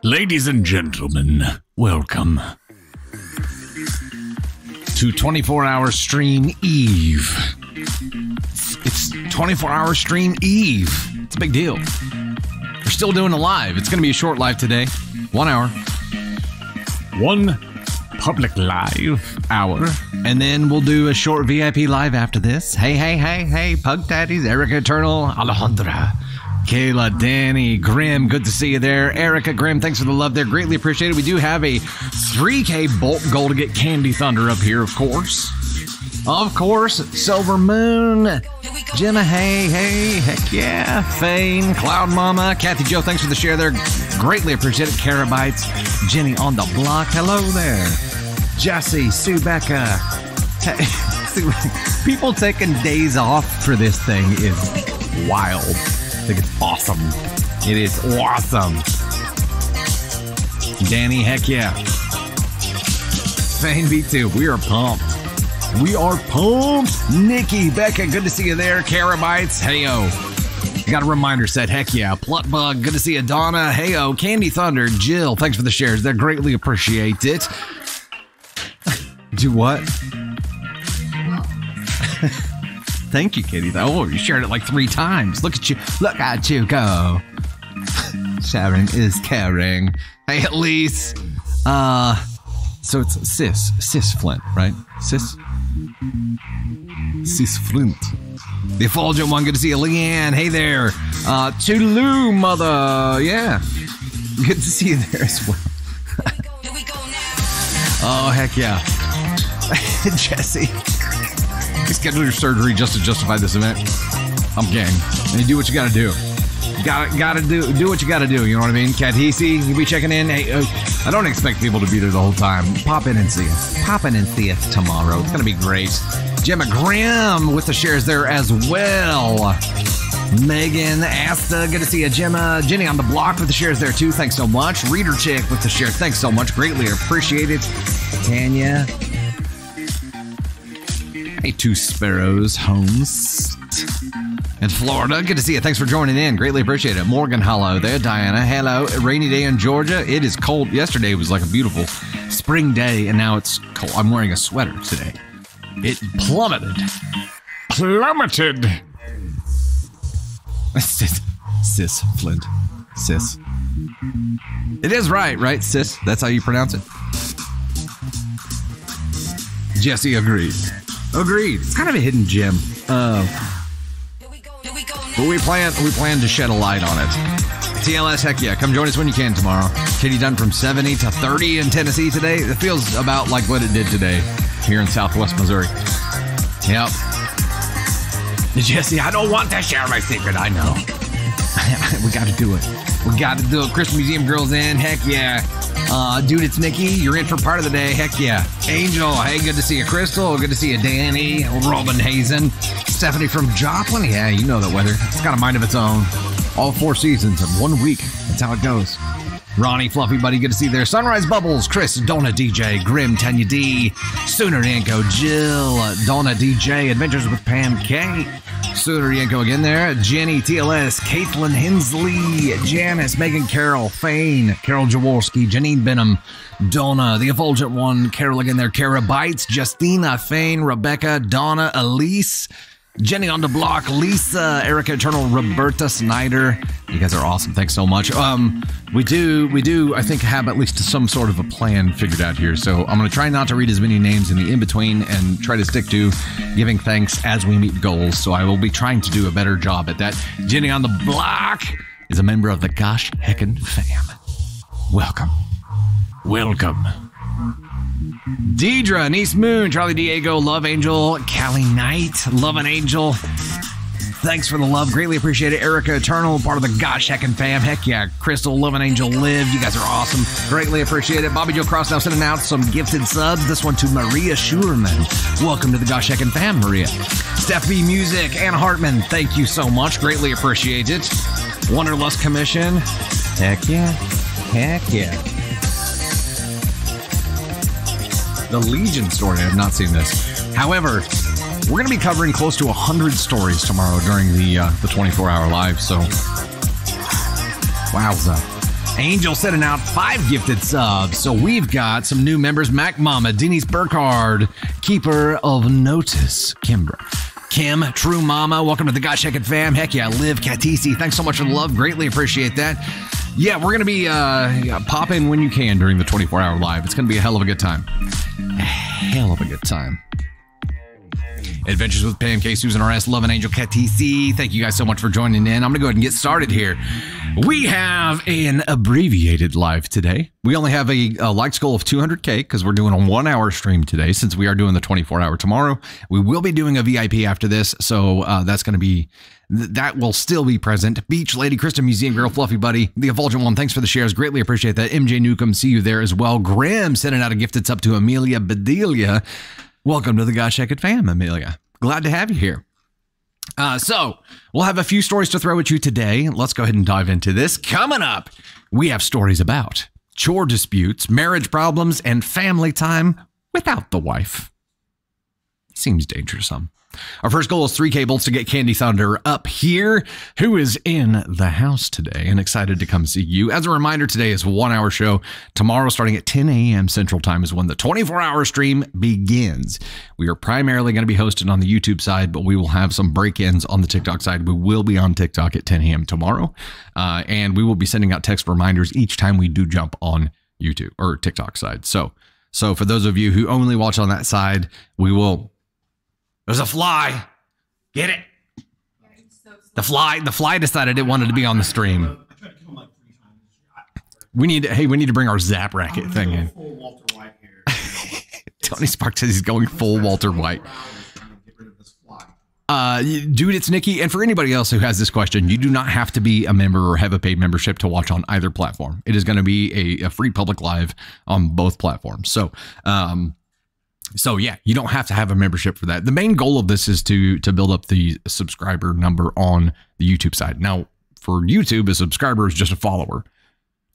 Ladies and gentlemen, welcome to 24-Hour Stream Eve. It's 24-Hour Stream Eve. It's a big deal. We're still doing a live. It's going to be a short live today. 1 hour. One public live hour. And then we'll do a short VIP live after this. Hey, Pug Daddies, Erica Eternal, Alejandra, Kayla, Danny, Grim, good to see you there. Erica, Grim, thanks for the love there. Greatly appreciated. We do have a 3K bulk goal to get Candy Thunder up here, of course. Of course, Silver Moon, Gemma, hey, heck yeah. Fane, Cloud Mama, Kathy Joe, thanks for the share there. Greatly appreciate it. Carabites, Jenny on the block, hello there. Jesse, Sue Becca. Hey, people taking days off for this thing is wild. I think it's awesome. It is awesome. Danny, heck yeah. Fane B2, we are pumped. We are pumped. Nikki, Becca, good to see you there. Carabites, heyo. Got a reminder set, heck yeah. Plutbug, good to see you. Donna, heyo. Candy Thunder, Jill, thanks for the shares. They're greatly appreciate it. Do what? Thank you, Kitty. Oh, you shared it like 3 times. Look at you. Look at you go. Sharing is caring. Hey, Elise. So it's Sis Flint, right? Sis Flint. The Effulgent one, good to see you. Leanne, hey there. Toodaloo, mother. Yeah. Good to see you there as well. Oh, heck yeah. Jesse. You schedule your surgery just to justify this event. I'm gang. And you do what you gotta do. You gotta do what you gotta do, you know what I mean? Cat Hesi, you be checking in. Hey, I don't expect people to be there the whole time. Pop in and see us. Pop in and see us tomorrow. It's gonna be great. Gemma Graham with the shares there as well. Megan, Asta, good to see you. Gemma, Jenny on the block with the shares there too. Thanks so much. Reader Chick with the shares. Thanks so much. Greatly appreciate it. Tanya. Hey, Two Sparrows, Holmes. In Florida, good to see you. Thanks for joining in. Greatly appreciate it. Morgan, hello there. Diana, hello. A rainy day in Georgia. It is cold. Yesterday was like a beautiful spring day, and now it's cold. I'm wearing a sweater today. It plummeted. Sis Flint. Sis. It is right, Sis? That's how you pronounce it. Jesse agreed. It's kind of a hidden gem. But we plan to shed a light on it. TLS, heck yeah. Come join us when you can tomorrow. Katie done from 70 to 30 in Tennessee today. It feels about like what it did today here in Southwest Missouri. Yep. Jesse, I don't want to share my secret. I know. We got to do it. Christmas Museum Girls in. Heck yeah. Dude, it's Nikki. You're in for part of the day. Heck yeah. Angel, hey, good to see you. Crystal, good to see you. Danny, Robin Hazen, Stephanie from Joplin. Yeah, you know the weather. It's got a mind of its own. All 4 seasons in 1 week. That's how it goes. Ronnie, Fluffy Buddy, good to see you there. Sunrise Bubbles, Chris, Donna DJ, Grim, Tanya D, Sooner Yanko, Jill, Donna DJ, Adventures with Pam K, Sooner Yanko again there, Jenny, TLS, Caitlin Hensley, Janice, Megan Carroll, Fane, Carol Jaworski, Janine Benham, Donna, the Effulgent one, Carol again there, Kara Bites, Justina, Fane, Rebecca, Donna, Elise, Jenny on the block, Lisa, Erica Eternal, Roberta Snyder. You guys are awesome. Thanks so much. We do, I think, have at least some sort of a plan figured out here. So I'm going to try not to read as many names in the in-between and try to stick to giving thanks as we meet goals. So I will be trying to do a better job at that. Jenny on the block is a member of the Gosh Heckin' Fam. Welcome. Deidre, Niece Moon, Charlie Diego, Love Angel, Callie Knight, Love an Angel. Thanks for the love. Greatly appreciate it. Erica Eternal, part of the Gosh Heckin' Fam. Heck yeah. Crystal, Love an Angel, Liv. You guys are awesome. Greatly appreciate it. Bobby Joe Cross now sending out some gifted subs. This one to Maria Schurman. Welcome to the Gosh Heckin' Fam, Maria. Steph B Music, Anna Hartman. Thank you so much. Greatly appreciate it. Wanderlust Commission. Heck yeah. The Legion story. I have not seen this. However, we're going to be covering close to 100 stories tomorrow during the 24-hour live. So, wowza. Angel sending out 5 gifted subs. So we've got some new members. Mac Mama, Denise Burkhardt, Keeper of Notice, Kimbra. Kim, True Mama, welcome to the Got Check It fam. Heck yeah, Liv, Katisi, thanks so much for the love. Greatly appreciate that. Yeah, we're going to be pop in when you can during the 24-hour live. It's going to be a hell of a good time. A hell of a good time. Adventures with Pancake, Susan RS, Love and Angel, Katisi. Thank you guys so much for joining in. I'm going to go ahead and get started here. We have an abbreviated live today. We only have a like goal of 200K because we're doing a 1-hour stream today since we are doing the 24-hour tomorrow. We will be doing a VIP after this, so that's going to be... That will still be present. Beach Lady, Kristen, Museum Girl, Fluffy Buddy, The Effulgent One, thanks for the shares. Greatly appreciate that. MJ Newcomb, see you there as well. Graham sending out a gifted sub to Amelia Bedelia. Welcome to the Gosh Heck It fam, Amelia. Glad to have you here. So we'll have a few stories to throw at you today. Let's go ahead and dive into this. Coming up, we have stories about chore disputes, marriage problems, and family time without the wife. Seems dangerous, huh? Our first goal is 3K bolts to get Candy Thunder up here, who is in the house today and excited to come see you. As a reminder, today is a 1-hour show. Tomorrow, starting at 10 a.m. Central Time, is when the 24-hour stream begins. We are primarily going to be hosted on the YouTube side, but we will have some break-ins on the TikTok side. We will be on TikTok at 10 a.m. tomorrow, and we will be sending out text reminders each time we do jump on YouTube or TikTok side. So for those of you who only watch on that side, we will... There's a fly. Get it? The fly decided it wanted to be on the stream. We need to bring our Zap Racket thing in. Tony Sparks says he's going full Walter White. Dude, it's Nikki. And for anybody else who has this question, you do not have to be a member or have a paid membership to watch on either platform. It is going to be a free public live on both platforms. So yeah, you don't have to have a membership for that. The main goal of this is to build up the subscriber number on the YouTube side. Now, for YouTube, a subscriber is just a follower.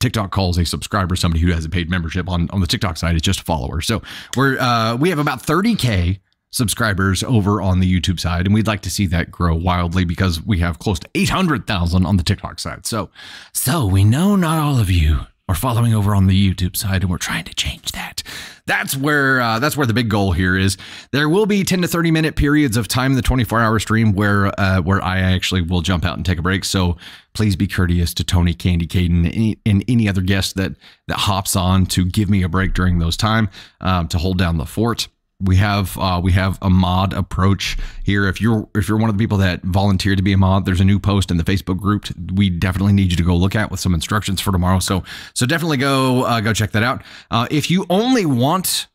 TikTok calls a subscriber somebody who has a paid membership. On the TikTok side, it's just a follower. So we have about 30K subscribers over on the YouTube side, and we'd like to see that grow wildly because we have close to 800,000 on the TikTok side. So we know not all of you are following over on the YouTube side, and we're trying to change that. That's where the big goal here is. There will be 10 to 30 minute periods of time in the 24-hour stream where I actually will jump out and take a break. So please be courteous to Tony, Candy, Caden, and any other guest that hops on to give me a break during those time to hold down the fort. We have a mod approach here. If you're one of the people that volunteered to be a mod, there's a new post in the Facebook group. We definitely need you to go look at with some instructions for tomorrow. So definitely go check that out. If you only want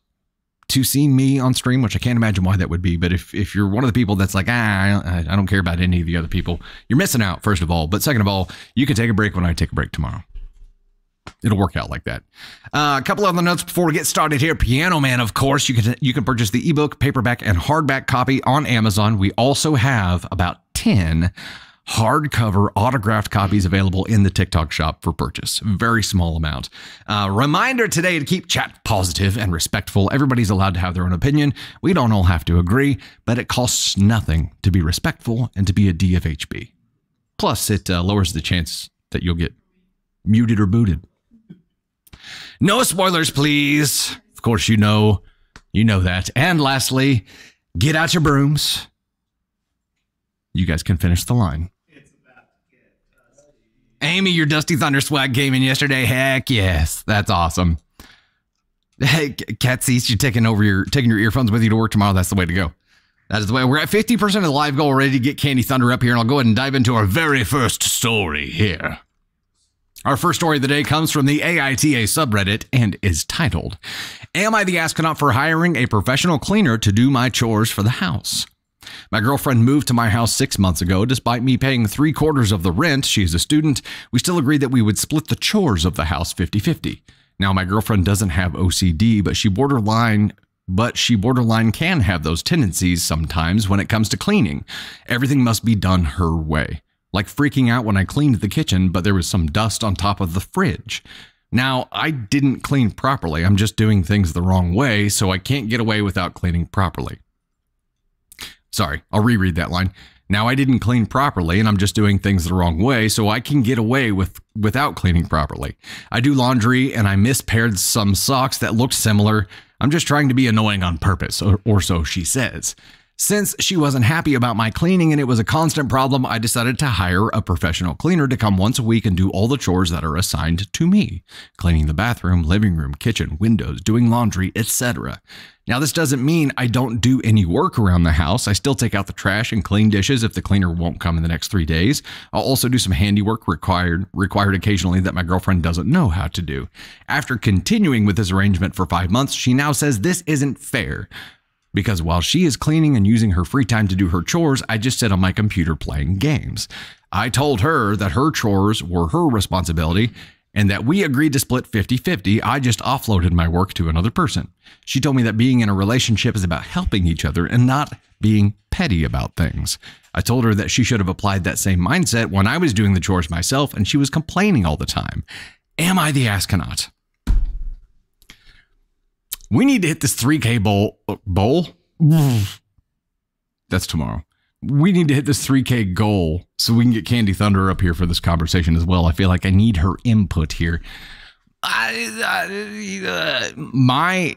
to see me on stream, which I can't imagine why that would be, but if you're one of the people that's like, I don't care about any of the other people, you're missing out, first of all. But second of all, you can take a break when I take a break tomorrow. It'll work out like that. A couple other notes before we get started here. Piano Man, of course, you can purchase the ebook, paperback, and hardback copy on Amazon. We also have about 10 hardcover autographed copies available in the TikTok shop for purchase. Very small amount. Reminder today to keep chat positive and respectful. Everybody's allowed to have their own opinion. We don't all have to agree, but it costs nothing to be respectful and to be a DFHB. Plus, it lowers the chance that you'll get muted or booted. No spoilers, please. Of course, you know that. And lastly, get out your brooms. You guys can finish the line. It's about to get dusty. Amy, your Dusty Thunder swag came in yesterday. Heck yes, that's awesome. Hey, Catsies, you're taking your earphones with you to work tomorrow. That's the way to go. That is the way. We're at 50% of the live goal, ready to get Candy Thunder up here, and I'll go ahead and dive into our very first story here. Our first story of the day comes from the AITA subreddit and is titled, "Am I the astronaut for hiring a professional cleaner to do my chores for the house? My girlfriend moved to my house 6 months ago. Despite me paying 3/4 of the rent, she is a student, we still agreed that we would split the chores of the house 50-50. Now, my girlfriend doesn't have OCD, but she borderline can have those tendencies sometimes when it comes to cleaning. Everything must be done her way. Like freaking out when I cleaned the kitchen, but there was some dust on top of the fridge. Now, I didn't clean properly. I'm just doing things the wrong way, so I can't get away without cleaning properly. Sorry, I'll reread that line. Now I didn't clean properly and I'm just doing things the wrong way, so I can get away without cleaning properly. I do laundry and I mispaired some socks that looked similar. I'm just trying to be annoying on purpose, or so she says. Since she wasn't happy about my cleaning and it was a constant problem, I decided to hire a professional cleaner to come once a week and do all the chores that are assigned to me. Cleaning the bathroom, living room, kitchen, windows, doing laundry, etc. Now, this doesn't mean I don't do any work around the house. I still take out the trash and clean dishes if the cleaner won't come in the next 3 days. I'll also do some handiwork required occasionally that my girlfriend doesn't know how to do. After continuing with this arrangement for 5 months, she now says this isn't fair. Because while she is cleaning and using her free time to do her chores, I just sit on my computer playing games. I told her that her chores were her responsibility and that we agreed to split 50-50. I just offloaded my work to another person. She told me that being in a relationship is about helping each other and not being petty about things. I told her that she should have applied that same mindset when I was doing the chores myself and she was complaining all the time. Am I the astronaut? We need to hit this 3K bowl? That's tomorrow. We need to hit this 3K goal so we can get Candy Thunder up here for this conversation as well. I feel like I need her input here. My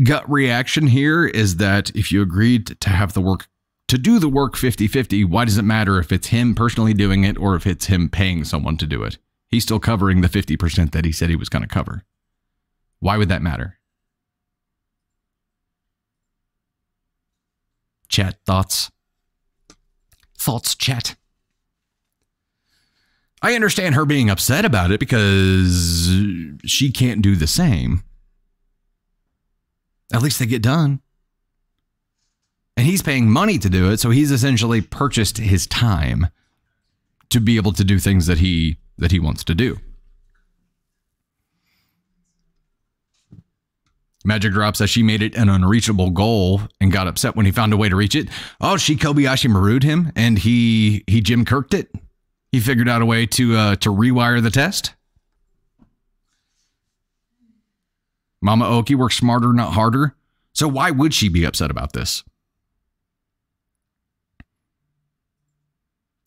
gut reaction here is that if you agreed to have the work, to do the work 50-50, why does it matter if it's him personally doing it or if it's him paying someone to do it? He's still covering the 50% that he said he was going to cover. Why would that matter? Chat, thoughts? Thoughts, chat? I understand her being upset about it because she can't do the same. At least they get done. And he's paying money to do it, so he's essentially purchased his time to be able to do things that he wants to do. Magic Drop says she made it an unreachable goal and got upset when he found a way to reach it. Oh, she Kobayashi Maru'd him and he Jim Kirk'd it. He figured out a way to rewire the test. Mama Oki works smarter, not harder. So why would she be upset about this?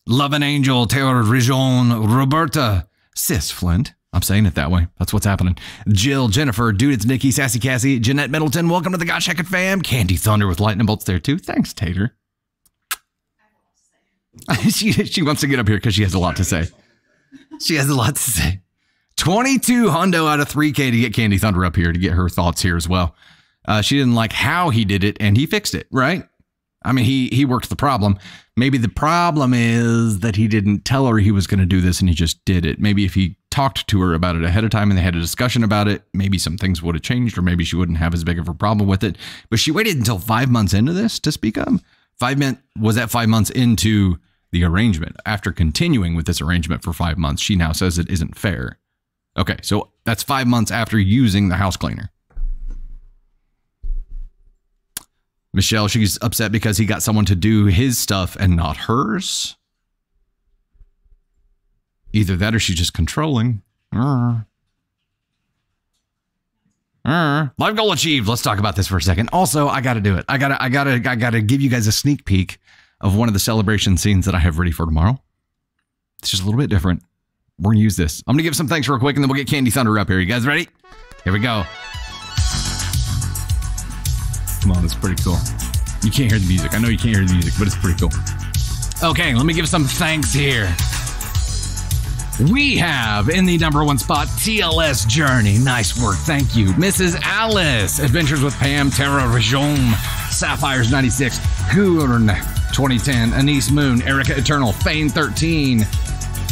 Love an Angel, Terror Rijon, Roberta, Sis Flint. I'm saying it that way. That's what's happening. Jill, Jennifer, Dude, it's Nikki, Sassy Cassie, Jeanette Middleton. Welcome to the Gosh Heck It fam. Candy Thunder with lightning bolts there too. Thanks, Tater. She wants to get up here because she has a lot to say. She has a lot to say. 22 hundo out of 3K to get Candy Thunder up here to get her thoughts here as well. She didn't like how he did it and he fixed it, right? I mean, he worked the problem. Maybe the problem is that he didn't tell her he was going to do this and he just did it. Maybe if he talked to her about it ahead of time and they had a discussion about it, maybe some things would have changed or maybe she wouldn't have as big of a problem with it. But she waited until 5 months into this to speak up. Was that 5 months into the arrangement? After continuing with this arrangement for 5 months, she now says it isn't fair. Okay, so that's 5 months after using the house cleaner. Michelle, she's upset because he got someone to do his stuff and not hers. Either that or she's just controlling. Life goal achieved. Let's talk about this for a second. Also, I got to do it. I gotta give you guys a sneak peek of one of the celebration scenes that I have ready for tomorrow. It's just a little bit different. We're gonna use this. I'm gonna give some thanks real quick and then we'll get Candy Thunder up here. You guys ready? Here we go. Come on, that's pretty cool. You can't hear the music. I know you can't hear the music, but it's pretty cool. Okay, let me give some thanks here. We have in the #1 spot, TLS Journey. Nice work, thank you. Mrs. Alice, Adventures with Pam, Terra Rajom, Sapphires 96, Gurn 2010, Anise Moon, Erica Eternal, Fane 13,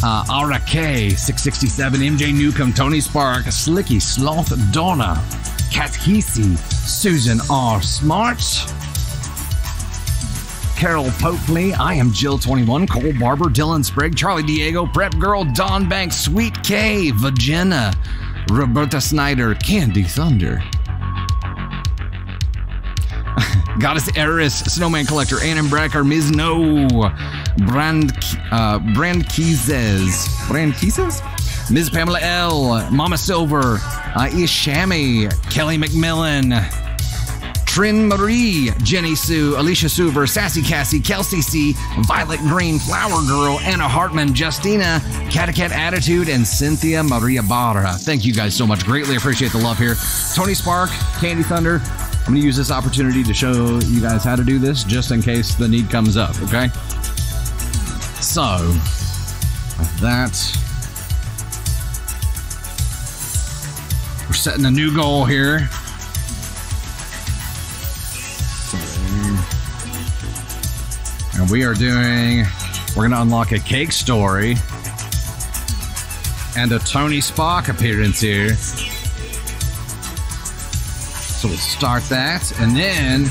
Ara K 667, MJ Newcomb, Tony Spark, Slicky Sloth Donna, Kat Heasy, Susan R. Smart, Carol Popely, I am Jill 21, Cole Barber, Dylan Sprague, Charlie Diego, Prep Girl, Dawn Banks, Sweet K, Virginia, Roberta Snyder, Candy Thunder, Goddess Eris, Snowman Collector, Ann and Bracker, Ms. No, Brand Kizes, Ms. Pamela L, Mama Silver, Ishami, Kelly McMillan, Trin Marie, Jenny Sue, Alicia Suver, Sassy Cassie, Kelsey C, Violet Green, Flower Girl, Anna Hartman, Justina, Catacat Attitude, and Cynthia Maria Barra. Thank you guys so much. Greatly appreciate the love here. Tony Spark, Candy Thunder. I'm going to use this opportunity to show you guys how to do this just in case the need comes up, okay? So, with that, we're setting a new goal here. And we're going to unlock a cake story and a Tony Spark appearance here. So we'll start that, and then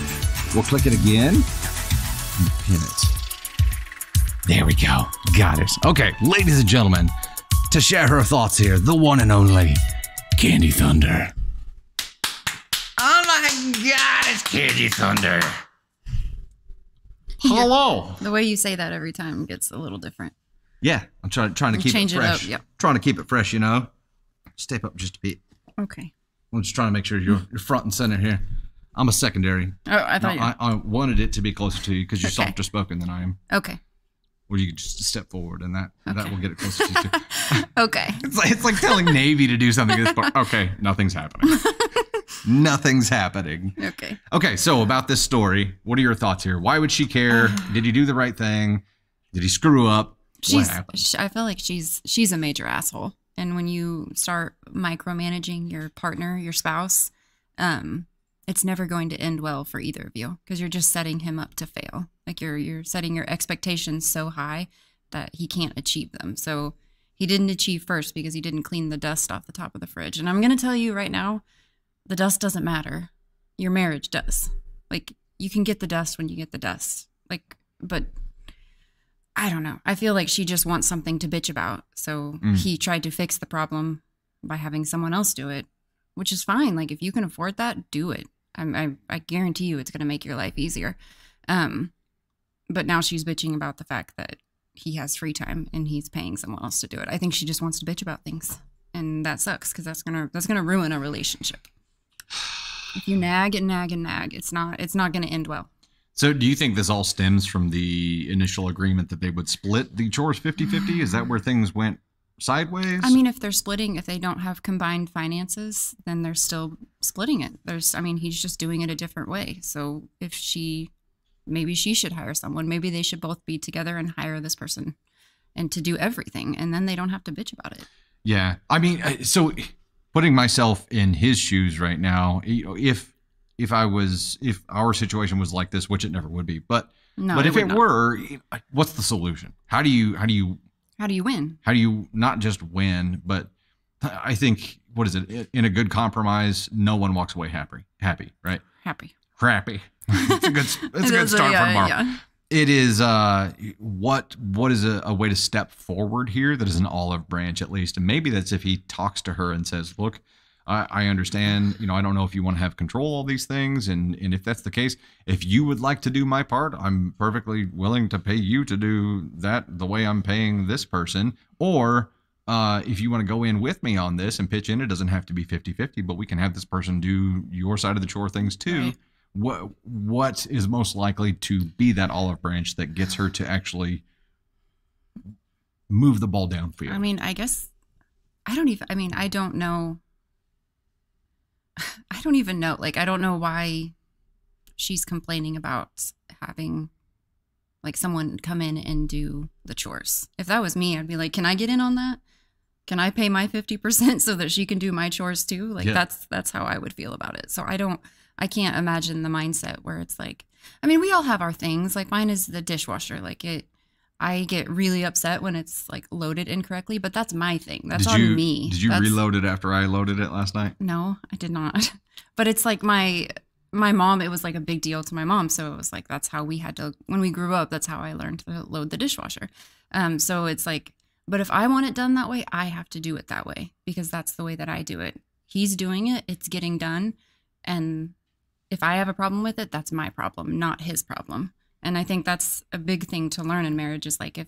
we'll click it again and pin it. There we go. Got it. Okay, ladies and gentlemen, to share her thoughts here, the one and only Candy Thunder. Oh my God, it's Candy Thunder. Hello. The way you say that every time gets a little different. Yeah, I'm trying to keep it fresh. Up, yep. Trying to keep it fresh, you know. Step up just a bit. Okay. I'm just trying to make sure you're front and center here. I'm a secondary. Oh, I thought I wanted it to be closer to you because you're softer spoken than I am. Okay. Or you could just step forward, and that will get it closer to you too. Okay. It's like telling Navy to do something. This part. Okay, nothing's happening. Nothing's happening. Okay. Okay, so about this story, what are your thoughts here? Why would she care? Did he do the right thing? Did he screw up? What happened? I feel like she's a major asshole. And when you start micromanaging your partner, your spouse, it's never going to end well for either of you because you're just setting him up to fail. Like you're setting your expectations so high that he can't achieve them. So he didn't achieve first because he didn't clean the dust off the top of the fridge. And I'm going to tell you right now, the dust doesn't matter. Your marriage does. Like you can get the dust when you get the dust. Like, but I don't know. I feel like she just wants something to bitch about. So he tried to fix the problem by having someone else do it, which is fine. Like if you can afford that, do it. I guarantee you it's going to make your life easier. But now she's bitching about the fact that he has free time and he's paying someone else to do it. I think she just wants to bitch about things, and that sucks because that's gonna ruin a relationship. If you nag and nag and nag, it's not going to end well. So do you think this all stems from the initial agreement that they would split the chores 50-50? Is that where things went sideways? I mean, if they don't have combined finances, then they're still splitting it. He's just doing it a different way. So maybe she should hire someone. Maybe they should both be together and hire this person and to do everything. And then they don't have to bitch about it. Yeah. I mean, so putting myself in his shoes right now, if our situation was like this, which it never would be, but if it were, what's the solution? How do you win? How do you not just win, but I think, what is it? In a good compromise, no one walks away happy, right? Happy. It's a good start for tomorrow. Yeah. It is, what is a way to step forward here that is an olive branch at least? And maybe that's if he talks to her and says, look, I understand, I don't know if you want to have control of these things. And if that's the case, if you would like to do my part, I'm perfectly willing to pay you to do that the way I'm paying this person. Or if you want to go in with me on this and pitch in, it doesn't have to be 50-50, but we can have this person do your side of the chore things too. Right. What is most likely to be that olive branch that gets her to actually move the ball downfield? I mean, I guess I don't know. I don't even know. Like, I don't know why she's complaining about having like someone come in and do the chores. If that was me, I'd be like, can I get in on that? Can I pay my 50% so that she can do my chores too? Like, yeah. That's how I would feel about it. So I can't imagine the mindset where it's like, we all have our things. Like mine is the dishwasher. Like I get really upset when it's like loaded incorrectly, but that's my thing. That's on me. Did you reload it after I loaded it last night? No, I did not. But it's like my mom, it was like a big deal to my mom. So it was like, that's how we had to, when we grew up, that's how I learned to load the dishwasher. So it's like, but if I want it done that way, I have to do it that way because that's the way that I do it. He's doing it. It's getting done. And if I have a problem with it, that's my problem, not his problem. And I think that's a big thing to learn in marriage is like if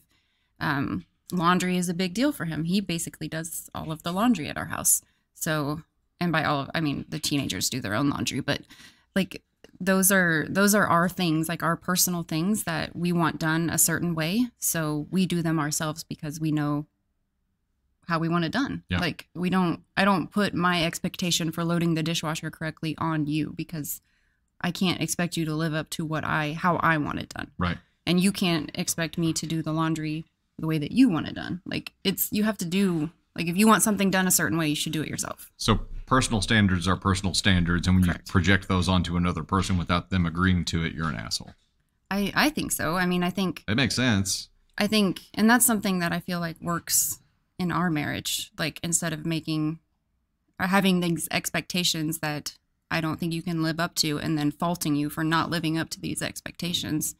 laundry is a big deal for him, he basically does all of the laundry at our house. So, and by all, the teenagers do their own laundry, but like those are our things, like our personal things that we want done a certain way. So we do them ourselves because we know how we want it done. Yeah. Like I don't put my expectation for loading the dishwasher correctly on you, because I can't expect you to live up to how I want it done. Right. And you can't expect me to do the laundry the way that you want it done. Like you have to do, like, if you want something done a certain way, you should do it yourself. So personal standards are personal standards, and when Correct. you project those onto another person without them agreeing to it, you're an asshole. I think so. I mean, I think It makes sense. and that's something that I feel like works in our marriage. Like, instead of having these expectations that I don't think you can live up to, and then faulting you for not living up to these expectations,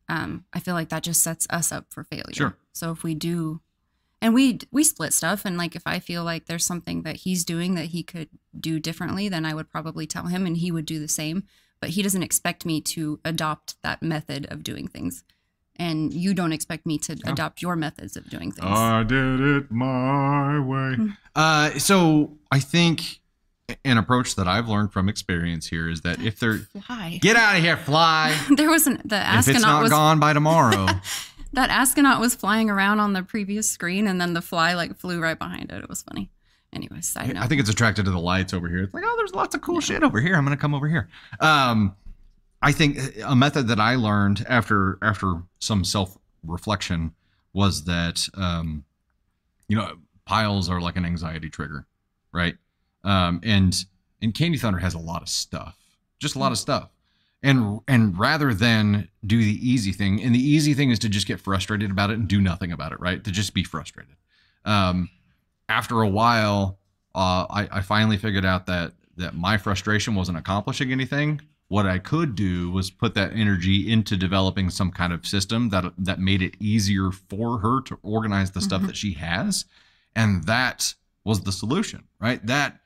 I feel like that just sets us up for failure. Sure. So if we do, and we split stuff, and like if I feel like there's something that he's doing that he could do differently, then I would probably tell him, and he would do the same. But he doesn't expect me to adopt that method of doing things. And you don't expect me to adopt your methods of doing things. I did it my way. So I think an approach that I've learned from experience here is that if they're Fly. get out of here, fly. There wasn't the astronaut. If it's not gone by tomorrow. That astronaut was flying around on the previous screen, and then the fly like flew right behind it. It was funny. Anyway, side note. I think it's attracted to the lights over here. It's like, oh, there's lots of cool shit over here. I'm going to come over here. I think a method that I learned after some self-reflection was that, piles are like an anxiety trigger, right? And Candy Thunder has a lot of stuff, just a lot of stuff. And rather than do the easy thing, and the easy thing is to just get frustrated about it and do nothing about it, right? To just be frustrated. After a while, I finally figured out that my frustration wasn't accomplishing anything. What I could do was put that energy into developing some kind of system that made it easier for her to organize the stuff that she has. And that was the solution, right? That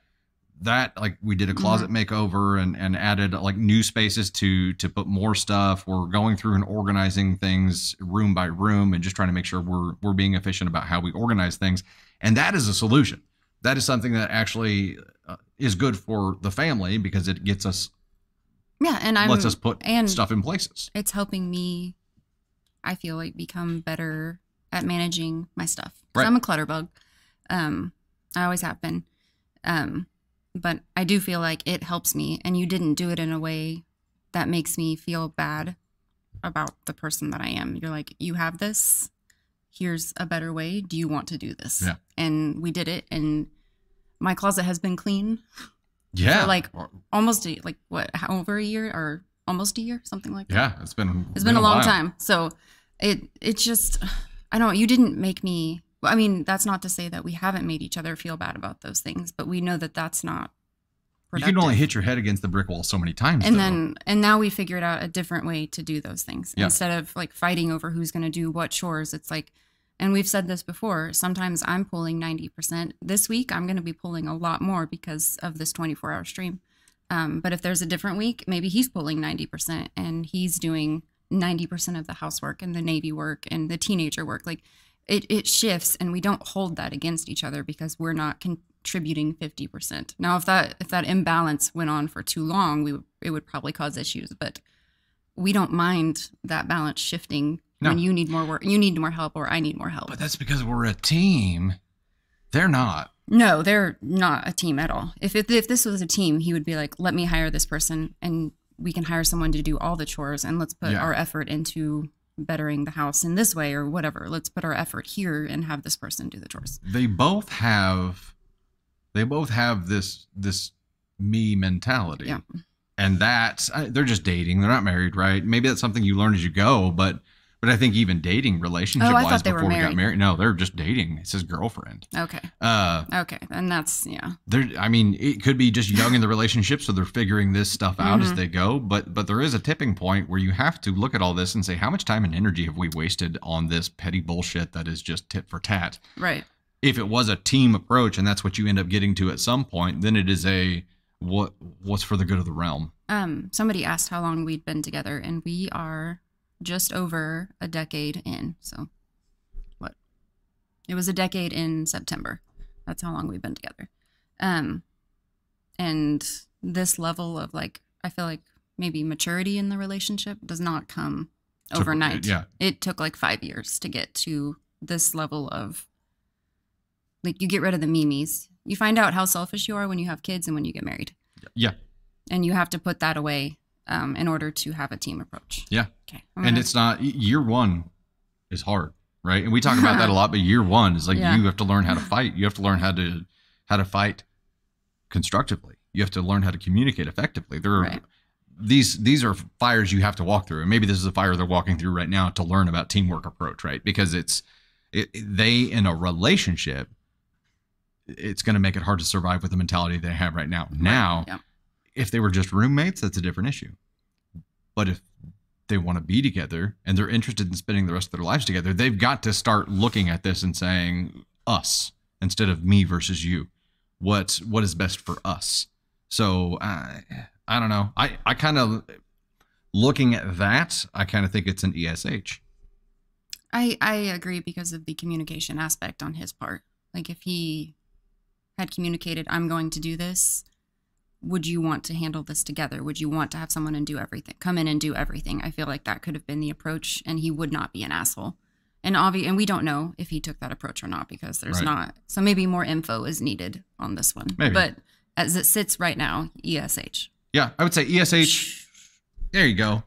like we did a closet makeover and added like new spaces to put more stuff. We're going through and organizing things room by room and just trying to make sure we're being efficient about how we organize things. And that is a solution. That is something that actually is good for the family because it gets us. Yeah, and lets us put stuff in places. It's helping me, I feel like, become better at managing my stuff. Right. I'm a clutter bug. I always have been. But I do feel like it helps me, and you didn't do it in a way that makes me feel bad about the person that I am. You're like, you have this. Here's a better way. Do you want to do this? Yeah. And we did it, and my closet has been clean. Yeah. For like almost over a year or almost a year, something like that. Yeah, it's been a long time. So it just, I don't know, you didn't make me, I mean, that's not to say that we haven't made each other feel bad about those things, but we know that that's not productive. You can only hit your head against the brick wall so many times. And now we figured out a different way to do those things. Yeah. Instead of like fighting over who's going to do what chores, it's like, and we've said this before, sometimes I'm pulling 90%. This week, I'm going to be pulling a lot more because of this 24-hour stream. But if there's a different week, maybe he's pulling 90% and he's doing 90% of the housework and the Navy work and the teenager work. Like it shifts, and we don't hold that against each other because we're not contributing 50%. Now, if that imbalance went on for too long, it would probably cause issues. But we don't mind that balance shifting. No. When you need more work, you need more help, or I need more help. But that's because we're a team. They're not. No, they're not a team at all. If this was a team, he would be like, let me hire this person and we can hire someone to do all the chores, and let's put our effort into bettering the house in this way or whatever. Let's put our effort here and have this person do the chores. They both have this me mentality. Yeah. And they're just dating. They're not married, right? Maybe that's something you learn as you go, but I think even dating relationship-wise before we got married. No, they're just dating. It's his girlfriend. Okay. Okay. And that's, yeah. It could be just young in the relationship, so they're figuring this stuff out as they go. But there is a tipping point where you have to look at all this and say, how much time and energy have we wasted on this petty bullshit that is just tit for tat? Right. If it was a team approach and that's what you end up getting to at some point, then it is what's for the good of the realm. Somebody asked how long we'd been together, and we are just over a decade in. So what? It was a decade in September. That's how long we've been together. And this level of like, I feel like maybe maturity in the relationship does not come overnight. It took like 5 years to get to this level of, like, you get rid of the memes. You find out how selfish you are when you have kids and when you get married. Yeah. And you have to put that away in order to have a team approach. Yeah. Okay. And it's not, year one is hard, right? And we talk about that a lot, but year one is like, you have to learn how to fight. You have to learn how to fight constructively. You have to learn how to communicate effectively. There are these are fires you have to walk through. And maybe this is a fire they're walking through right now to learn about teamwork approach, right? Because they in a relationship, it's going to make it hard to survive with the mentality they have right now. Now, if they were just roommates, that's a different issue. But if they want to be together and they're interested in spending the rest of their lives together, they've got to start looking at this and saying us instead of me versus you. What is best for us? So I don't know. I kind of, looking at that, I kind of think it's an ESH. I agree because of the communication aspect on his part. Like, if he had communicated, I'm going to do this, would you want to handle this together? Would you want to have someone come in and do everything? I feel like that could have been the approach, and he would not be an asshole. And we don't know if he took that approach or not, because there's not. So maybe more info is needed on this one. Maybe. But as it sits right now, ESH. Yeah, I would say ESH. There you go.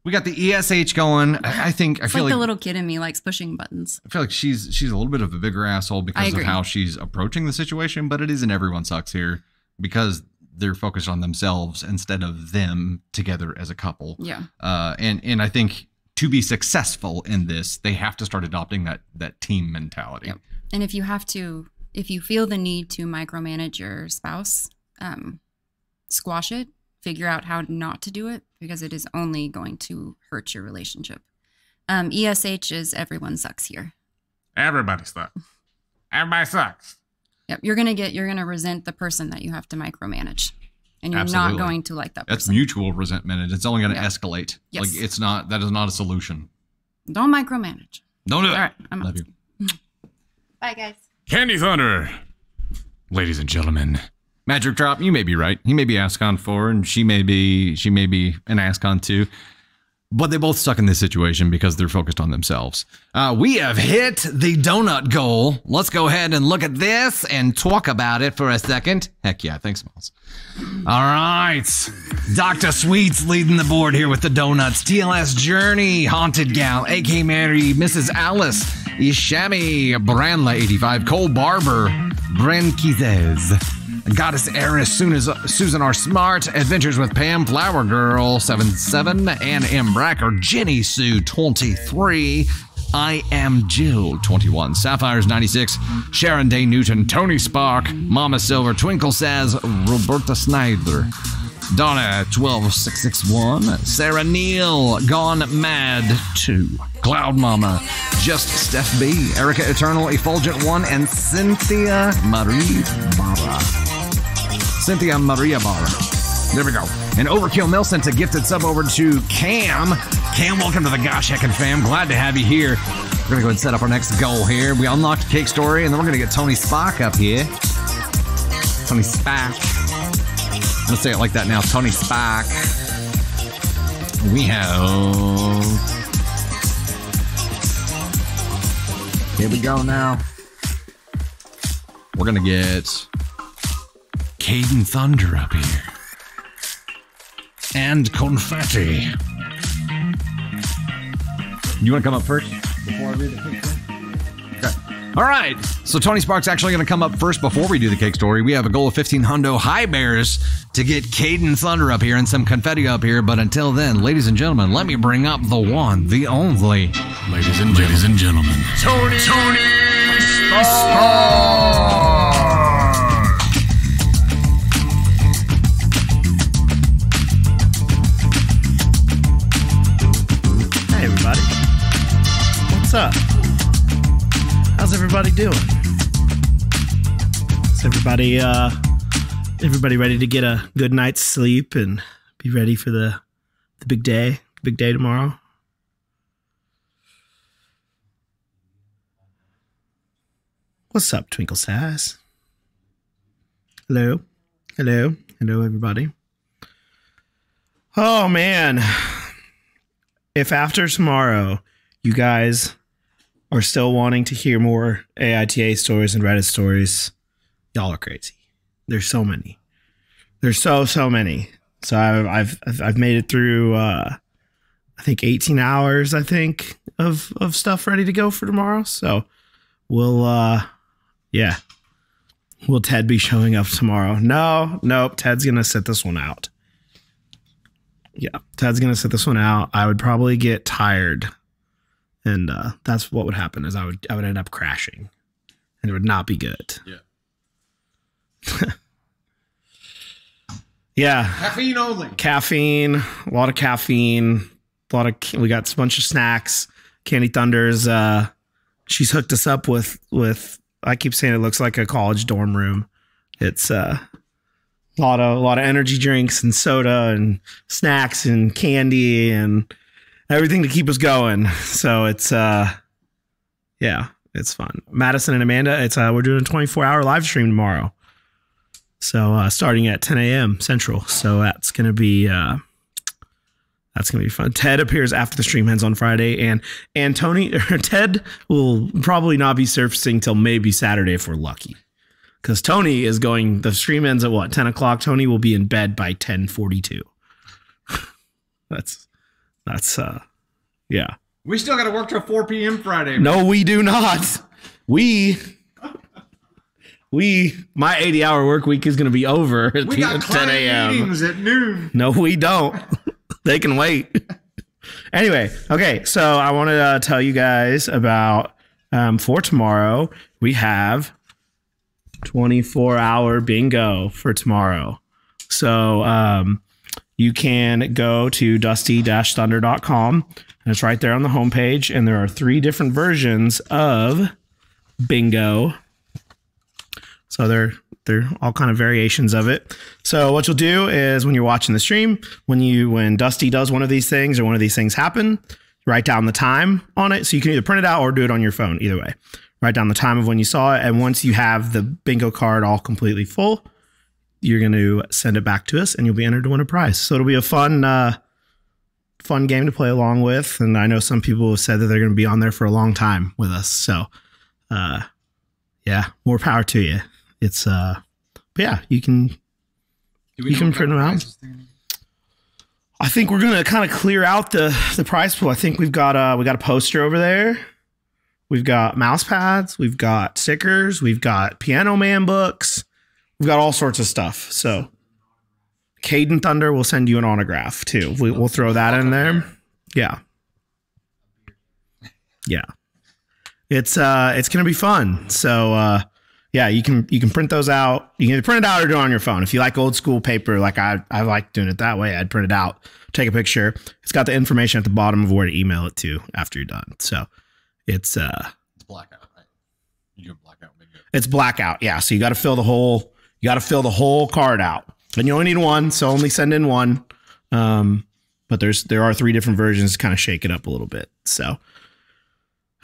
We got the ESH going. I feel like the little kid in me likes pushing buttons. I feel like she's a little bit of a bigger asshole because of how she's approaching the situation, but it isn't everyone sucks here because they're focused on themselves instead of them together as a couple. Yeah. And I think to be successful in this, they have to start adopting that team mentality. Yep. And if you feel the need to micromanage your spouse, squash it. Figure out how not to do it, because it is only going to hurt your relationship. ESH is everyone sucks here. Everybody sucks. Everybody sucks. Yep. You're gonna resent the person that you have to micromanage. And you're not going to like that person. That's mutual resentment, and it's only going to escalate. Yes. Like, that is not a solution. Don't micromanage. Don't do it. All right. I'm Love you. Bye, guys. Candy Thunder. Ladies and gentlemen. Magic Drop, you may be right. He may be Ascon 4, and she may be an Ascon 2. But they both suck in this situation because they're focused on themselves. We have hit the donut goal. Let's go ahead and look at this and talk about it for a second. Heck yeah, thanks, Miles. All right. Dr. Sweets leading the board here with the donuts. TLS Journey, Haunted Gal, AK Mary, Mrs. Alice, Ishami, Branla 85, Cole Barber, Bren Kizez, Goddess Eris, Susan R. Smart, Adventures with Pam, Flower Girl 77, Ann M. Bracker, Jenny Sue 23, I Am Jill 21, Sapphires 96, Sharon Day Newton, Tony Spark, Mama Silver, Twinkle Says, Roberta Snyder, Donna 12661, Sarah Neal, Gone Mad 2, Cloud Mama, Just Steph B, Erica Eternal, Effulgent 1, and Cynthia Marie Barra. Cynthia Maria Barra. There we go. And Overkill Mill sent a gifted sub over to Cam. Cam, welcome to the Gosh Heckin' fam. Glad to have you here. We're going to go ahead and set up our next goal here. We unlocked Cake Story, and then we're going to get Tony Spock up here. Tony Spock. I'm going to say it like that now. Tony Spock. We have... Here we go now. We're going to get Caden Thunder up here. And Confetti. You want to come up first? Before I read the cake story? Okay. All right. So Tony Spark's actually going to come up first before we do the cake story. We have a goal of 15 hundo high bears to get Caden Thunder up here and some confetti up here. But until then, ladies and gentlemen, let me bring up the one, the only. Ladies and gentlemen. Tony Spark. Everybody, what's up? How's everybody doing? Is everybody ready to get a good night's sleep and be ready for the big day tomorrow? What's up, Twinkle Sass? Hello, everybody. Oh man. If after tomorrow you guys are still wanting to hear more AITA stories and Reddit stories, y'all are crazy. There's so many. There's so many. So I've made it through I think 18 hours of stuff ready to go for tomorrow. So we'll will Ted be showing up tomorrow? Nope. Ted's gonna sit this one out. Yeah, Ted's going to sit this one out. I would probably get tired. And that's what would happen is I would end up crashing. And it would not be good. Yeah. Yeah. Caffeine only. Caffeine. A lot of caffeine. We got a bunch of snacks. Candy Thunders. She's hooked us up with I keep saying it looks like a college dorm room. It's a lot of energy drinks and soda and snacks and candy and everything to keep us going. So it's it's fun. Madison and Amanda, we're doing a 24-hour live stream tomorrow. So starting at 10 a.m. Central. So that's gonna be fun. Ted appears after the stream ends on Friday, and Ted will probably not be surfacing till maybe Saturday if we're lucky. Because Tony is going, the stream ends at what, 10 o'clock? Tony will be in bed by 10:42. That's yeah. We still got to work till 4 p.m. Friday. Man. No, we do not. My 80-hour work week is going to be over at 10 a.m. meetings at noon. No, we don't. They can wait. Anyway, okay, so I wanted to tell you guys about, for tomorrow, we have 24-hour bingo for tomorrow. So you can go to dusty-thunder.com, and it's right there on the homepage, and there are 3 different versions of bingo. So they're all kind of variations of it. So what you'll do is when you're watching the stream, when Dusty does one of these things or one of these things happen, write down the time on it. So you can either print it out or do it on your phone, either way. Write down the time of when you saw it, and once you have the bingo card all completely full, you're going to send it back to us, and you'll be entered to win a prize. So it'll be a fun game to play along with, and I know some people have said that they're going to be on there for a long time with us. So, yeah, more power to you. It's but yeah, you can print them out. I think we're going to kind of clear out the prize pool. I think we got a poster over there. We've got mouse pads. We've got stickers. We've got Piano Man books. We've got all sorts of stuff. So Caden Thunder will send you an autograph too. We'll throw that in there. Yeah. Yeah. It's going to be fun. So yeah, you can print those out. You can print it out or do it on your phone. If you like old school paper, like I like doing it that way, I'd print it out, take a picture. It's got the information at the bottom of where to email it to after you're done. So it's blackout, right? You do blackout bingo. It's blackout, yeah. So you got to fill the whole card out, and you only need one, so only send in one. But there are 3 different versions to kind of shake it up a little bit. So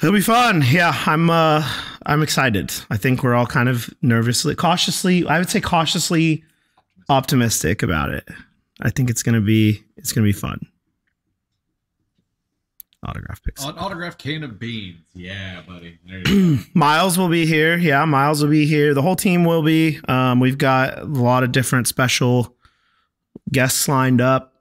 it'll be fun. Yeah, I'm excited. I think we're all kind of cautiously optimistic about it. I think it's gonna be fun. Autograph picks. An autograph can of beans. Yeah, buddy. There you go. Miles will be here. Yeah, Miles will be here. The whole team will be. We've got a lot of different special guests lined up.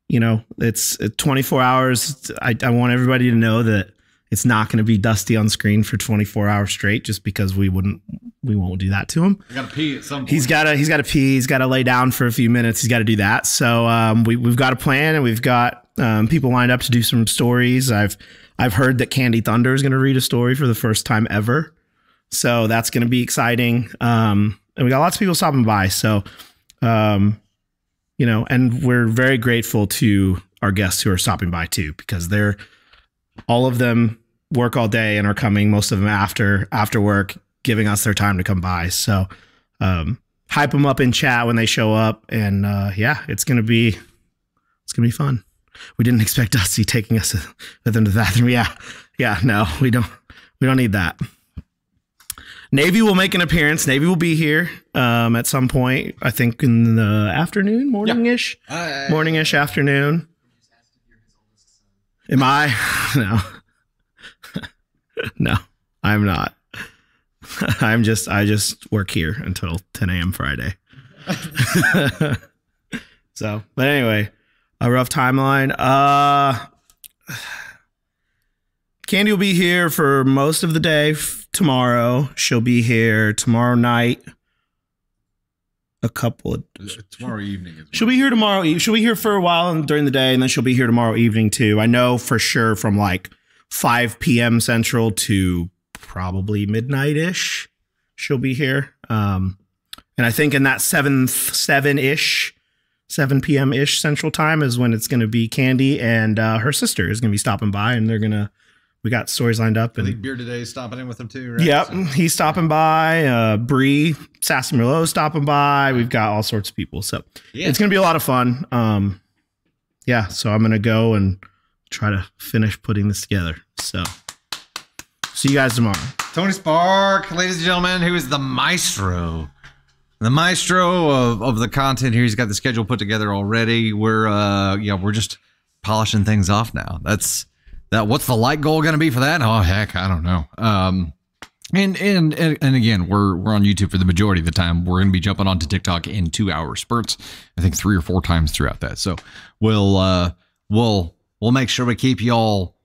It's 24 hours. I want everybody to know that it's not going to be Dusty on screen for 24 hours straight, just because we won't do that to him. I got to pee at some point. He's got to pee. He's got to lay down for a few minutes. He's got to do that. So we've got a plan, and we've got people lined up to do some stories. I've heard that Candy Thunder is going to read a story for the first time ever. So that's going to be exciting. And we got lots of people stopping by. So, and we're very grateful to our guests who are stopping by too, because all of them work all day and are coming, most of them after work, giving us their time to come by. So, hype them up in chat when they show up. And, yeah, it's going to be fun. We didn't expect Dusty taking us with him to the bathroom. Yeah. No, we don't need that. Navy will make an appearance. Navy will be here at some point. I think in the afternoon, morning-ish, morning-ish afternoon. Am I? No, no, I'm not. I just work here until 10 a.m. Friday. So, but anyway, a rough timeline. Candy will be here for most of the day tomorrow. She'll be here tomorrow night. Tomorrow evening. She'll be here tomorrow. She'll be here for a while during the day, and then she'll be here tomorrow evening too. I know for sure from like 5 p.m. Central to probably midnight-ish. She'll be here. And I think in that 7 p.m.-ish Central Time is when it's going to be Candy and her sister is going to be stopping by, and we got stories lined up. I And think Beer Today's stopping in with them too, right? yep, he's stopping by. Bree, Sassy Merlot's stopping by. We've got all sorts of people. So it's going to be a lot of fun. Yeah, so I'm going to go and try to finish putting this together. So see you guys tomorrow. Tony Spark, ladies and gentlemen, who is the maestro. The maestro of the content here. He's got the schedule put together already. We're just polishing things off now. What's the like goal going to be for that? Oh heck, I don't know. And again, we're on YouTube for the majority of the time. We're going to be jumping onto TikTok in 2-hour spurts. I think 3 or 4 times throughout that. So we'll make sure we keep y'all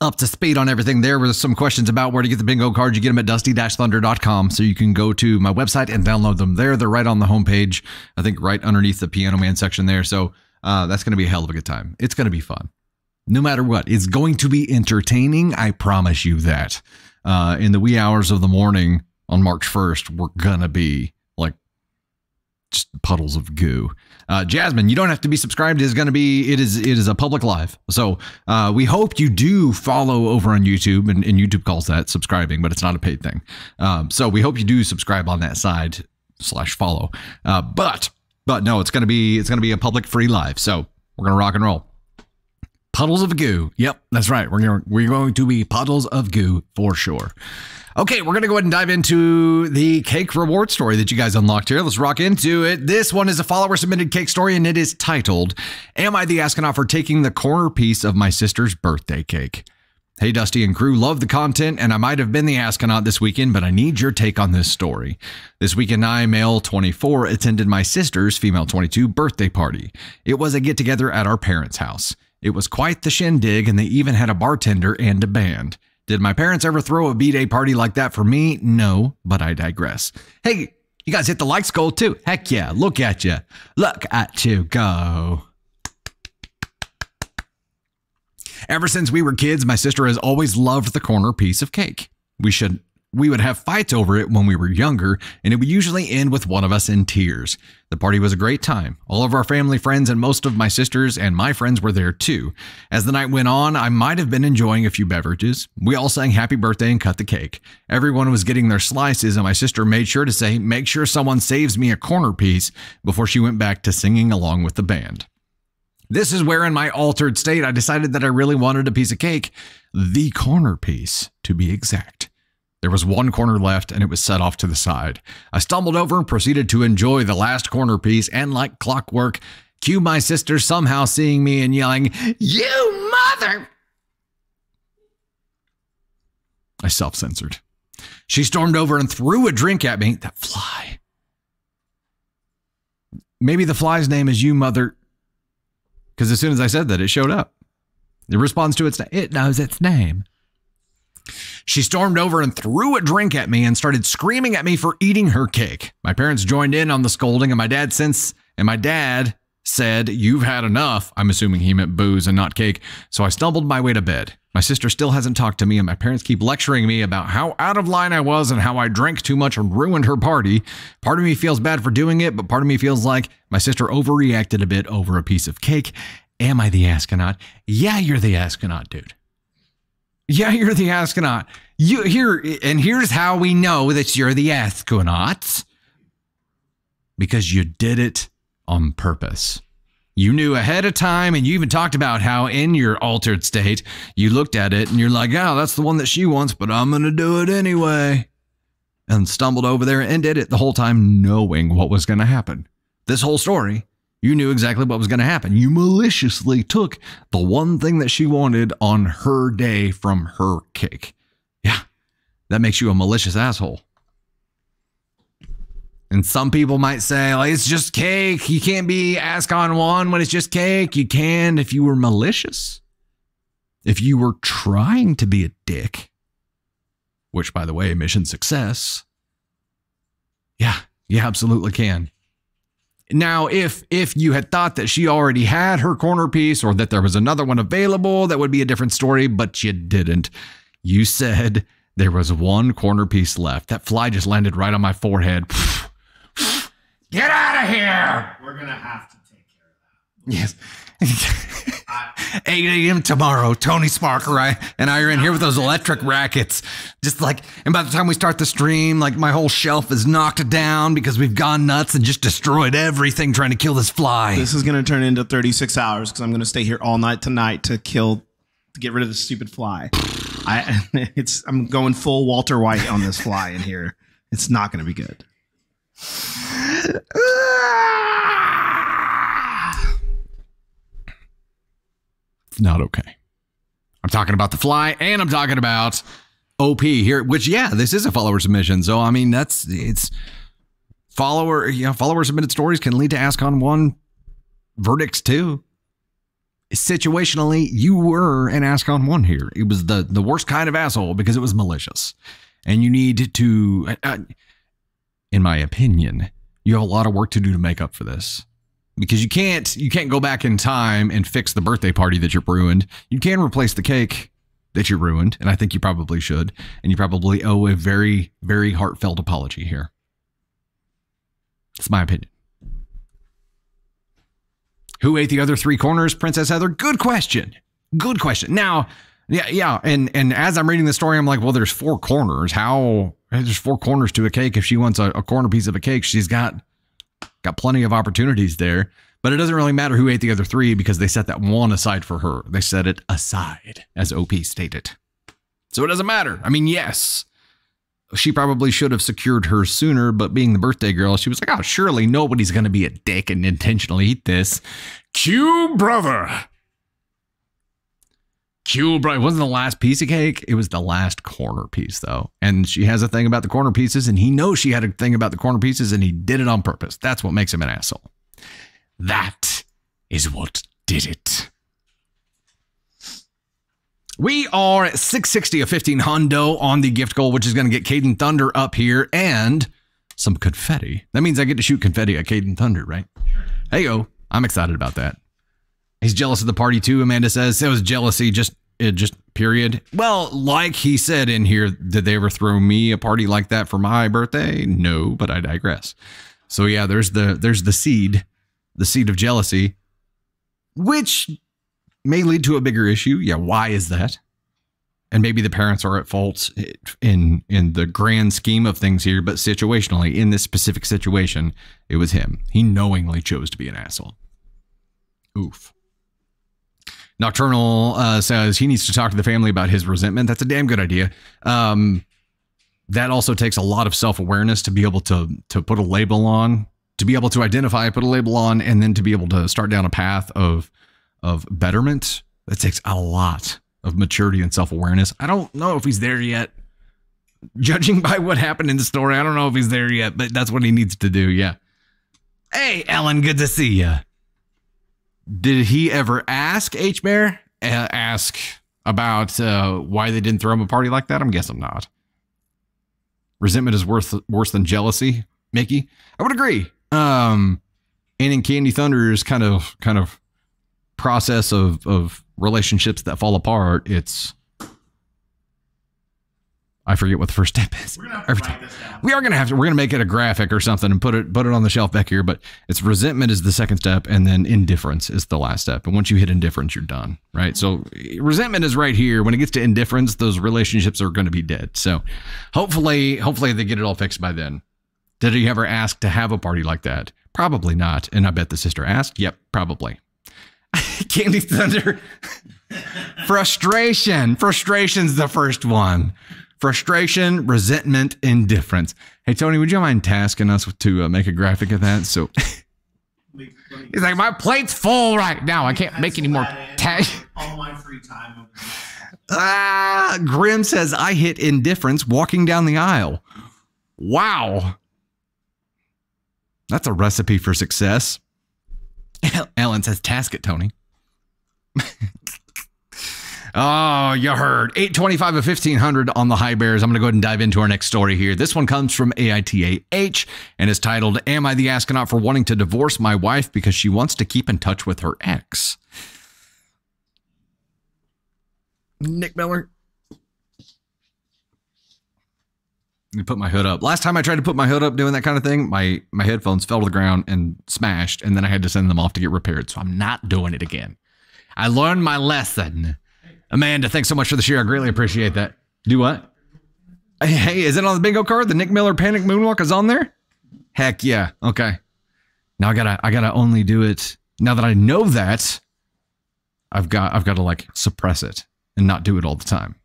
up to speed on everything. There were some questions about where to get the bingo cards. You get them at dusty-thunder.com. So you can go to my website and download them there. They're right on the homepage. I think right underneath the Piano Man section there. So that's going to be a hell of a good time. It's going to be fun. No matter what, it's going to be entertaining. I promise you that. In the wee hours of the morning on March 1st, we're going to be like just puddles of goo. Jasmine, you don't have to be subscribed. It is a public live. So we hope you do follow over on YouTube, and YouTube calls that subscribing, but it's not a paid thing. So we hope you do subscribe on that side /follow. But no, it's going to be a public free live. So we're going to rock and roll. Puddles of goo. Yep, that's right. We're going to be puddles of goo for sure. Okay, we're going to go ahead and dive into the cake reward story that you guys unlocked here. Let's rock into it. This one is a follower-submitted cake story, and it is titled, Am I the Astronaut for Taking the Corner Piece of My Sister's Birthday Cake? Hey, Dusty and crew, love the content, and I might have been the astronaut this weekend, but I need your take on this story. This weekend, I, male 24, attended my sister's, female 22, birthday party. It was a get-together at our parents' house. It was quite the shindig, and they even had a bartender and a band. Did my parents ever throw a B-Day party like that for me? No, but I digress. Hey, you guys hit the likes goal too. Heck yeah, look at you. Look at you go. Ever since we were kids, my sister has always loved the corner piece of cake. We would have fights over it when we were younger, and it would usually end with one of us in tears. The party was a great time. All of our family friends and most of my sisters and my friends were there too. As the night went on, I might have been enjoying a few beverages. We all sang happy birthday and cut the cake. Everyone was getting their slices, and my sister made sure to say, make sure someone saves me a corner piece before she went back to singing along with the band. This is where in my altered state, I decided that I really wanted a piece of cake, the corner piece to be exact. There was one corner left, and it was set off to the side. I stumbled over and proceeded to enjoy the last corner piece, and like clockwork, cue my sister somehow seeing me and yelling, "You mother!" I self-censored. She stormed over and threw a drink at me. That fly. Maybe the fly's name is You Mother, because as soon as I said that, it showed up. It responds to its name. It knows its name. She stormed over and threw a drink at me and started screaming at me for eating her cake. My parents joined in on the scolding, and my dad said, "You've had enough." I'm assuming he meant booze and not cake. So I stumbled my way to bed. My sister still hasn't talked to me, and my parents keep lecturing me about how out of line I was and how I drank too much and ruined her party. Part of me feels bad for doing it, but part of me feels like my sister overreacted a bit over a piece of cake. Am I the astronaut? Yeah, you're the astronaut, dude. Yeah, you're the astronaut. Here's how we know that you're the astronaut. Because you did it on purpose. You knew ahead of time, and you even talked about how in your altered state, you looked at it and you're like, oh, that's the one that she wants, but I'm going to do it anyway. and stumbled over there and did it, the whole time knowing what was going to happen. This whole story, you knew exactly what was going to happen. You maliciously took the one thing that she wanted on her day from her cake. Yeah, that makes you a malicious asshole. And some people might say, like, it's just cake. You can't be ask on one when it's just cake. You can if you were malicious. If you were trying to be a dick, which, by the way, mission success. Yeah, you absolutely can. Now, if you had thought that she already had her corner piece or that there was another one available, that would be a different story, but you didn't. You said there was one corner piece left. That fly just landed right on my forehead. Get out of here! We're going to have to take care of that. Yes. 8 a.m. tomorrow, Tony Sparker and I are in here with those electric rackets. Just like, and by the time we start the stream, like my whole shelf is knocked down because we've gone nuts and just destroyed everything trying to kill this fly. This is going to turn into 36 hours because I'm going to stay here all night tonight to get rid of this stupid fly. I'm going full Walter White on this fly in here. It's not going to be good. It's not okay. I'm talking about the fly and I'm talking about OP here, which, yeah, this is a follower submission. So, I mean, it's follower submitted stories can lead to Ask on One verdicts too. Situationally, you were an Ask on One here. It was the worst kind of asshole because it was malicious. And you need to, in my opinion, you have a lot of work to do to make up for this. Because you can't go back in time and fix the birthday party that you ruined. You can replace the cake that you ruined, and I think you probably should. And you probably owe a very, very heartfelt apology here. That's my opinion. Who ate the other 3 corners, Princess Heather? Good question. Good question. Now, yeah, and as I'm reading the story, I'm like, well, there's 4 corners. There's 4 corners to a cake. If she wants a corner piece of a cake, she's got plenty of opportunities there. But it doesn't really matter who ate the other 3 because they set that one aside for her. They set it aside, as OP stated. So it doesn't matter. I mean, yes, she probably should have secured hers sooner, but being the birthday girl, she was like, oh, surely nobody's going to be a dick and intentionally eat this. Q brother. It wasn't the last piece of cake. It was the last corner piece, though. And she has a thing about the corner pieces, and he knows she had a thing about the corner pieces, and he did it on purpose. That's what makes him an asshole. That is what did it. We are at 660 of 15 hundo on the gift goal, which is going to get Caden Thunder up here and some confetti. That means I get to shoot confetti at Caden Thunder, right? Hey-o. I'm excited about that. He's jealous of the party too, Amanda says. It was jealousy, just period. Well, like he said in here, did they ever throw me a party like that for my birthday? No, but I digress. So yeah, there's the seed of jealousy, which may lead to a bigger issue. Yeah, why is that? And maybe the parents are at fault in the grand scheme of things here, but situationally, in this specific situation, it was him. He knowingly chose to be an asshole. Oof. Nocturnal says he needs to talk to the family about his resentment. That's a damn good idea. That also takes a lot of self-awareness to be able to put a label on, to be able to identify, put a label on, and then to be able to start down a path of betterment. That takes a lot of maturity and self-awareness. I don't know if he's there yet. Judging by what happened in the story, I don't know if he's there yet, but that's what he needs to do. Yeah. Hey, Ellen, good to see you. Did he ever ask H-Bear? Ask about why they didn't throw him a party like that? I'm guessing not. Resentment is worse than jealousy, Mickey. I would agree. And in Candy Thunder's kind of process of relationships that fall apart, it's, I forget what the first step is. We're gonna have to write this down. We're gonna make it a graphic or something and put it on the shelf back here. But it's resentment is the second step, and then indifference is the last step. And once you hit indifference, you're done, right? So resentment is right here. When it gets to indifference, those relationships are going to be dead. So hopefully they get it all fixed by then. Did he ever ask to have a party like that? Probably not. And I bet the sister asked. Yep, probably. Candy Thunder. Frustration's the first one. frustration, resentment, indifference. Hey, Tony, would you mind tasking us to make a graphic of that? So He's like, my plate's full right now. I can't make any more tags. All my free time. Grim says, I hit indifference walking down the aisle. Wow. That's a recipe for success. Ellen says, task it, Tony. Oh, you heard. 825 of 1500 on the high bears. I'm going to go ahead and dive into our next story here. This one comes from AITAH and is titled, Am I the Astronaut for Wanting to Divorce My Wife Because She Wants to Keep in Touch with Her Ex? Nick Miller. Let me put my hood up. Last time I tried to put my hood up doing that kind of thing, my headphones fell to the ground and smashed, and then I had to send them off to get repaired. So I'm not doing it again. I learned my lesson. Amanda, thanks so much for the share. I greatly appreciate that. Do what? Hey, is it on the bingo card? The Nick Miller Panic Moonwalk is on there? Heck yeah. Okay. Now I gotta only do it. Now that I know that, I've got to like suppress it and not do it all the time.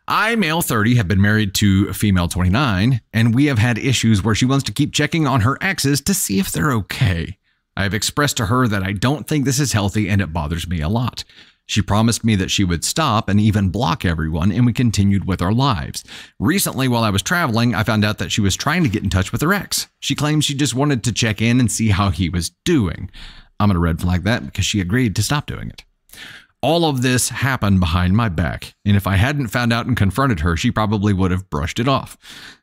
I, male 30, have been married to a female 29, and we have had issues where she wants to keep checking on her exes to see if they're okay. I have expressed to her that I don't think this is healthy and it bothers me a lot. She promised me that she would stop and even block everyone, and we continued with our lives. Recently, while I was traveling, I found out that she was trying to get in touch with her ex. She claims she just wanted to check in and see how he was doing. I'm going to red flag that because she agreed to stop doing it. All of this happened behind my back, and if I hadn't found out and confronted her, she probably would have brushed it off.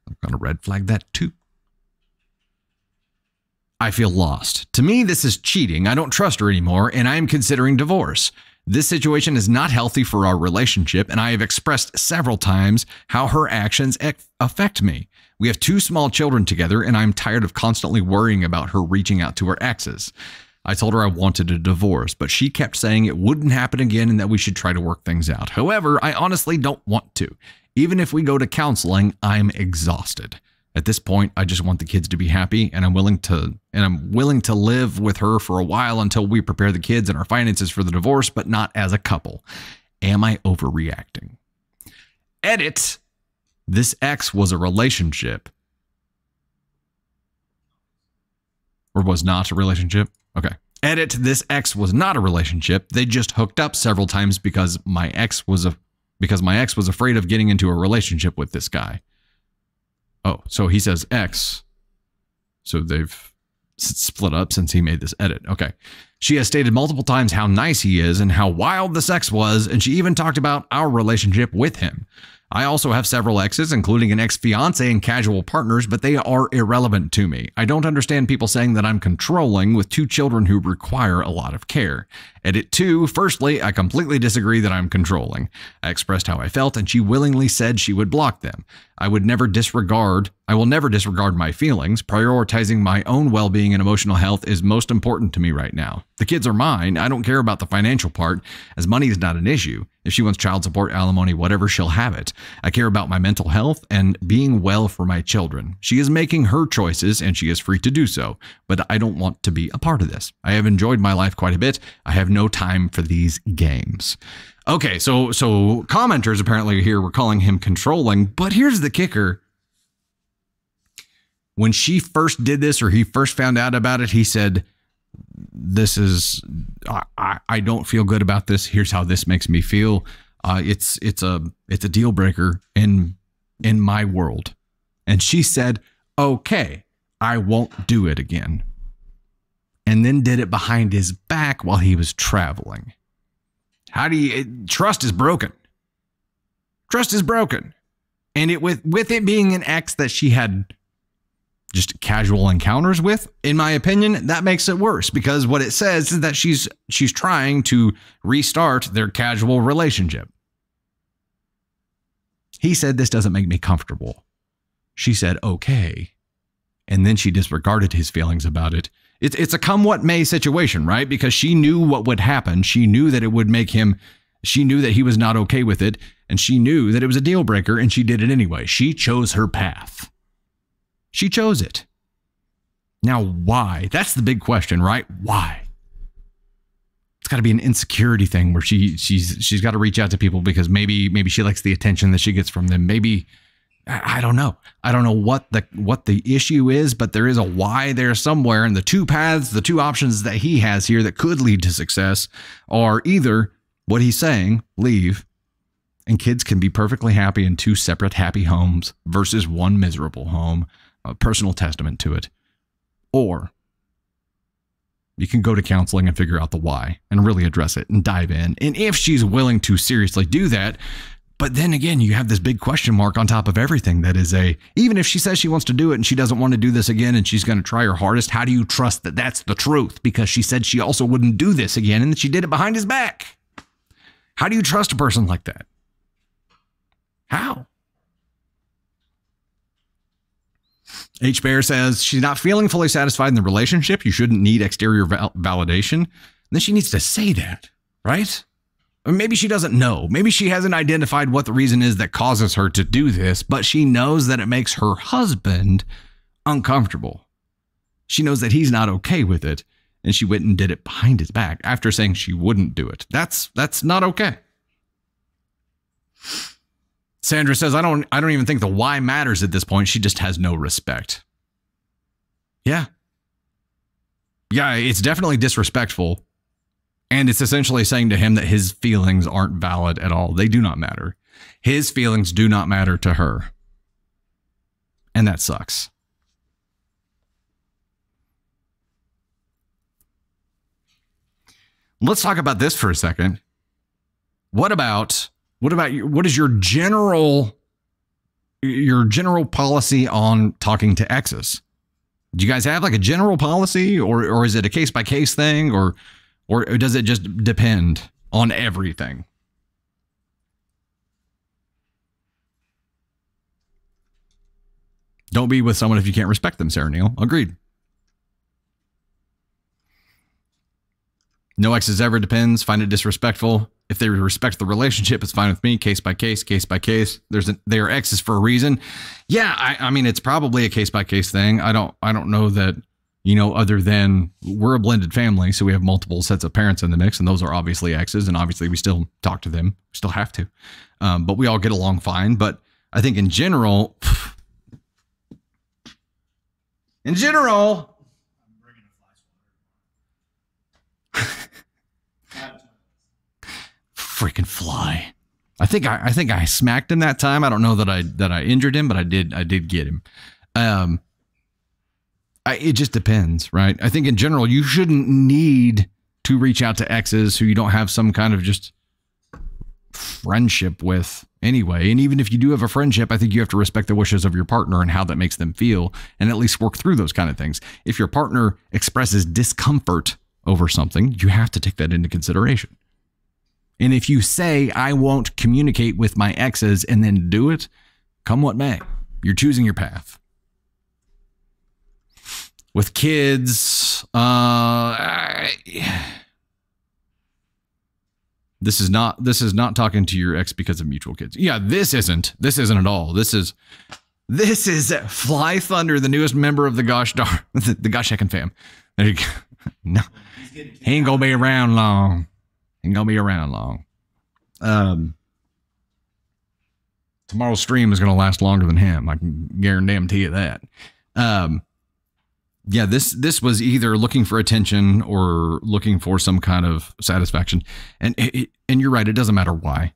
I'm going to red flag that too. I feel lost. To me, this is cheating. I don't trust her anymore, and I am considering divorce. This situation is not healthy for our relationship, and I have expressed several times how her actions affect me. We have 2 small children together, and I'm tired of constantly worrying about her reaching out to her exes. I told her I wanted a divorce, but she kept saying it wouldn't happen again and that we should try to work things out. However, I honestly don't want to. Even if we go to counseling, I'm exhausted. At this point, I just want the kids to be happy, and I'm willing to live with her for a while until we prepare the kids and our finances for the divorce, but not as a couple. Am I overreacting? Edit. This ex was a relationship. Or was not a relationship? Okay. Edit. This ex was not a relationship. They just hooked up several times because my ex was afraid of getting into a relationship with this guy. Oh, so he says ex. So they've split up since he made this edit. Okay. She has stated multiple times how nice he is and how wild the sex was, and she even talked about our relationship with him. I also have several exes, including an ex-fiance and casual partners, but they are irrelevant to me. I don't understand people saying that I'm controlling with 2 children who require a lot of care. Edit 2, firstly, I completely disagree that I'm controlling. I expressed how I felt, and she willingly said she would block them. I will never disregard my feelings. Prioritizing my own well-being and emotional health is most important to me right now. The kids are mine. I don't care about the financial part, as money is not an issue. If she wants child support, alimony, whatever, she'll have it. I care about my mental health and being well for my children. She is making her choices, and she is free to do so, but I don't want to be a part of this. I have enjoyed my life quite a bit. I have no time for these games. Okay, so commenters apparently here were calling him controlling, but here's the kicker. When she first did this, or he first found out about it, he said, I don't feel good about this. Here's how this makes me feel. It's a deal breaker in my world. And she said, okay, I won't do it again. And then did it behind his back while he was traveling. Trust is broken. Trust is broken. And with it being an ex that she had just casual encounters with, in my opinion, that makes it worse, because what it says is that she's trying to restart their casual relationship. He said, this doesn't make me comfortable. She said, okay. And then she disregarded his feelings about it. It's a come what may situation, right? Because she knew what would happen. She knew that it would make him, she knew that he was not okay with it. And she knew that it was a deal breaker, and she did it anyway. She chose her path. She chose it. Now, why? That's the big question, right? Why? got to be an insecurity thing where she's got to reach out to people because maybe she likes the attention that she gets from them. Maybe I don't know. I don't know what the issue is, but there is a why there somewhere. And the two paths, the two options that he has here that could lead to success are either what he's saying, leave, and kids can be perfectly happy in two separate happy homes versus one miserable home, a personal testament to it. Or you can go to counseling and figure out the why and really address it and dive in. And if she's willing to seriously do that, but then again, you have this big question mark on top of everything that is even if she says she wants to do it and she doesn't want to do this again and she's going to try her hardest, how do you trust that that's the truth? Because she said she also wouldn't do this again and she did it behind his back. How do you trust a person like that? How? H. Bear says she's not feeling fully satisfied in the relationship. You shouldn't need exterior validation. Then she needs to say that, right? Or maybe she doesn't know. Maybe she hasn't identified what the reason is that causes her to do this, but she knows that it makes her husband uncomfortable. She knows that he's not okay with it, and she went and did it behind his back after saying she wouldn't do it. That's not okay. Sandra says, I don't even think the why matters at this point. She just has no respect. Yeah. Yeah, it's definitely disrespectful. And it's essentially saying to him that his feelings aren't valid at all. They do not matter. His feelings do not matter to her. And that sucks. Let's talk about this for a second. What is your general policy on talking to exes? Do you guys have like a general policy, or is it a case by case thing, or does it just depend on everything? Don't be with someone if you can't respect them, Sarah Neal. Agreed. No exes ever, depends. Find it disrespectful. If they respect the relationship, it's fine with me. Case by case, case by case. They are exes for a reason. Yeah, I mean, it's probably a case by case thing. I don't know that, other than we're a blended family, so we have multiple sets of parents in the mix, and those are obviously exes, and obviously we still talk to them. We still have to, but we all get along fine. But I think in general, freaking fly. I think I smacked him that time. I don't know that I injured him, but I did get him. It just depends, right? I think in general, you shouldn't need to reach out to exes who you don't have some kind of just friendship with anyway. And even if you do have a friendship, I think you have to respect the wishes of your partner and how that makes them feel, and at least work through those kind of things. If your partner expresses discomfort over something, you have to take that into consideration. And if you say, I won't communicate with my exes, and then do it, come what may, you're choosing your path. With kids, this is not talking to your ex because of mutual kids. Yeah, this isn't at all. This is Fly Thunder, the newest member of the Gosh Heckin' fam. There you go. No, he ain't gonna be around long. Tomorrow's stream is going to last longer than him. I can guarantee you that. Yeah, this was either looking for attention or looking for some kind of satisfaction. And you're right. It doesn't matter why.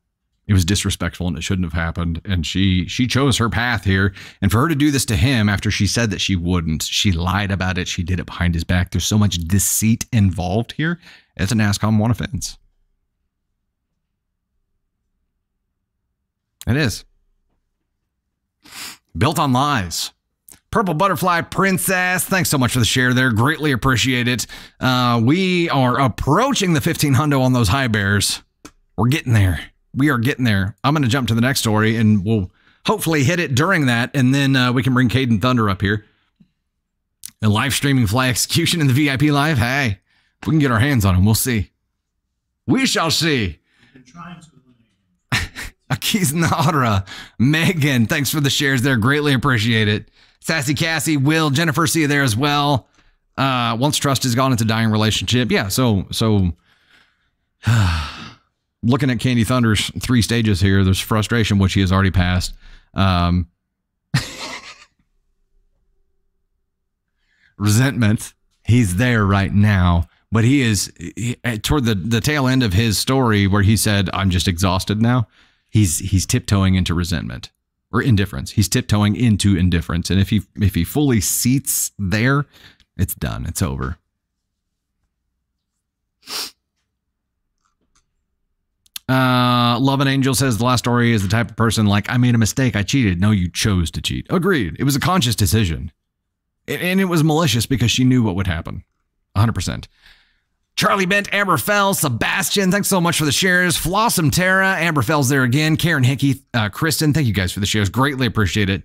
It was disrespectful and it shouldn't have happened. And she chose her path here. And for her to do this to him after she said that she wouldn't, she lied about it. She did it behind his back. There's so much deceit involved here. It's an ASCOM 1 offense. It is. Built on lies. Purple Butterfly Princess, thanks so much for the share there. Greatly appreciate it. We are approaching the 1500 on those high bears. We're getting there. We are getting there. I'm going to jump to the next story, and we'll hopefully hit it during that, and then we can bring Caden Thunder up here. And live streaming Fly Execution in the VIP Live. Hey, if we can get our hands on him, we'll see. We shall see. I've been trying to. Akiz Nara, Megan, thanks for the shares there. Greatly appreciate it. Sassy Cassie, Will, Jennifer, see you there as well. Once trust has gone into dying relationship. Yeah, so Looking at Candy Thunder's 3 stages here, there's frustration, which he has already passed. Resentment, he's there right now, but he is toward the tail end of his story where he said, I'm just exhausted now. He's tiptoeing into resentment or indifference. He's tiptoeing into indifference. And if he fully seats there, it's done. It's over. Love and Angel says the last story is the type of person like, I made a mistake. I cheated. No, you chose to cheat. Agreed. It was a conscious decision. And it was malicious because she knew what would happen. 100%. Charlie Bent, Amber Fell, Sebastian, thanks so much for the shares. Flossom Tara, Amber Fell's there again. Karen Hickey, Kristen, thank you guys for the shares. Greatly appreciate it.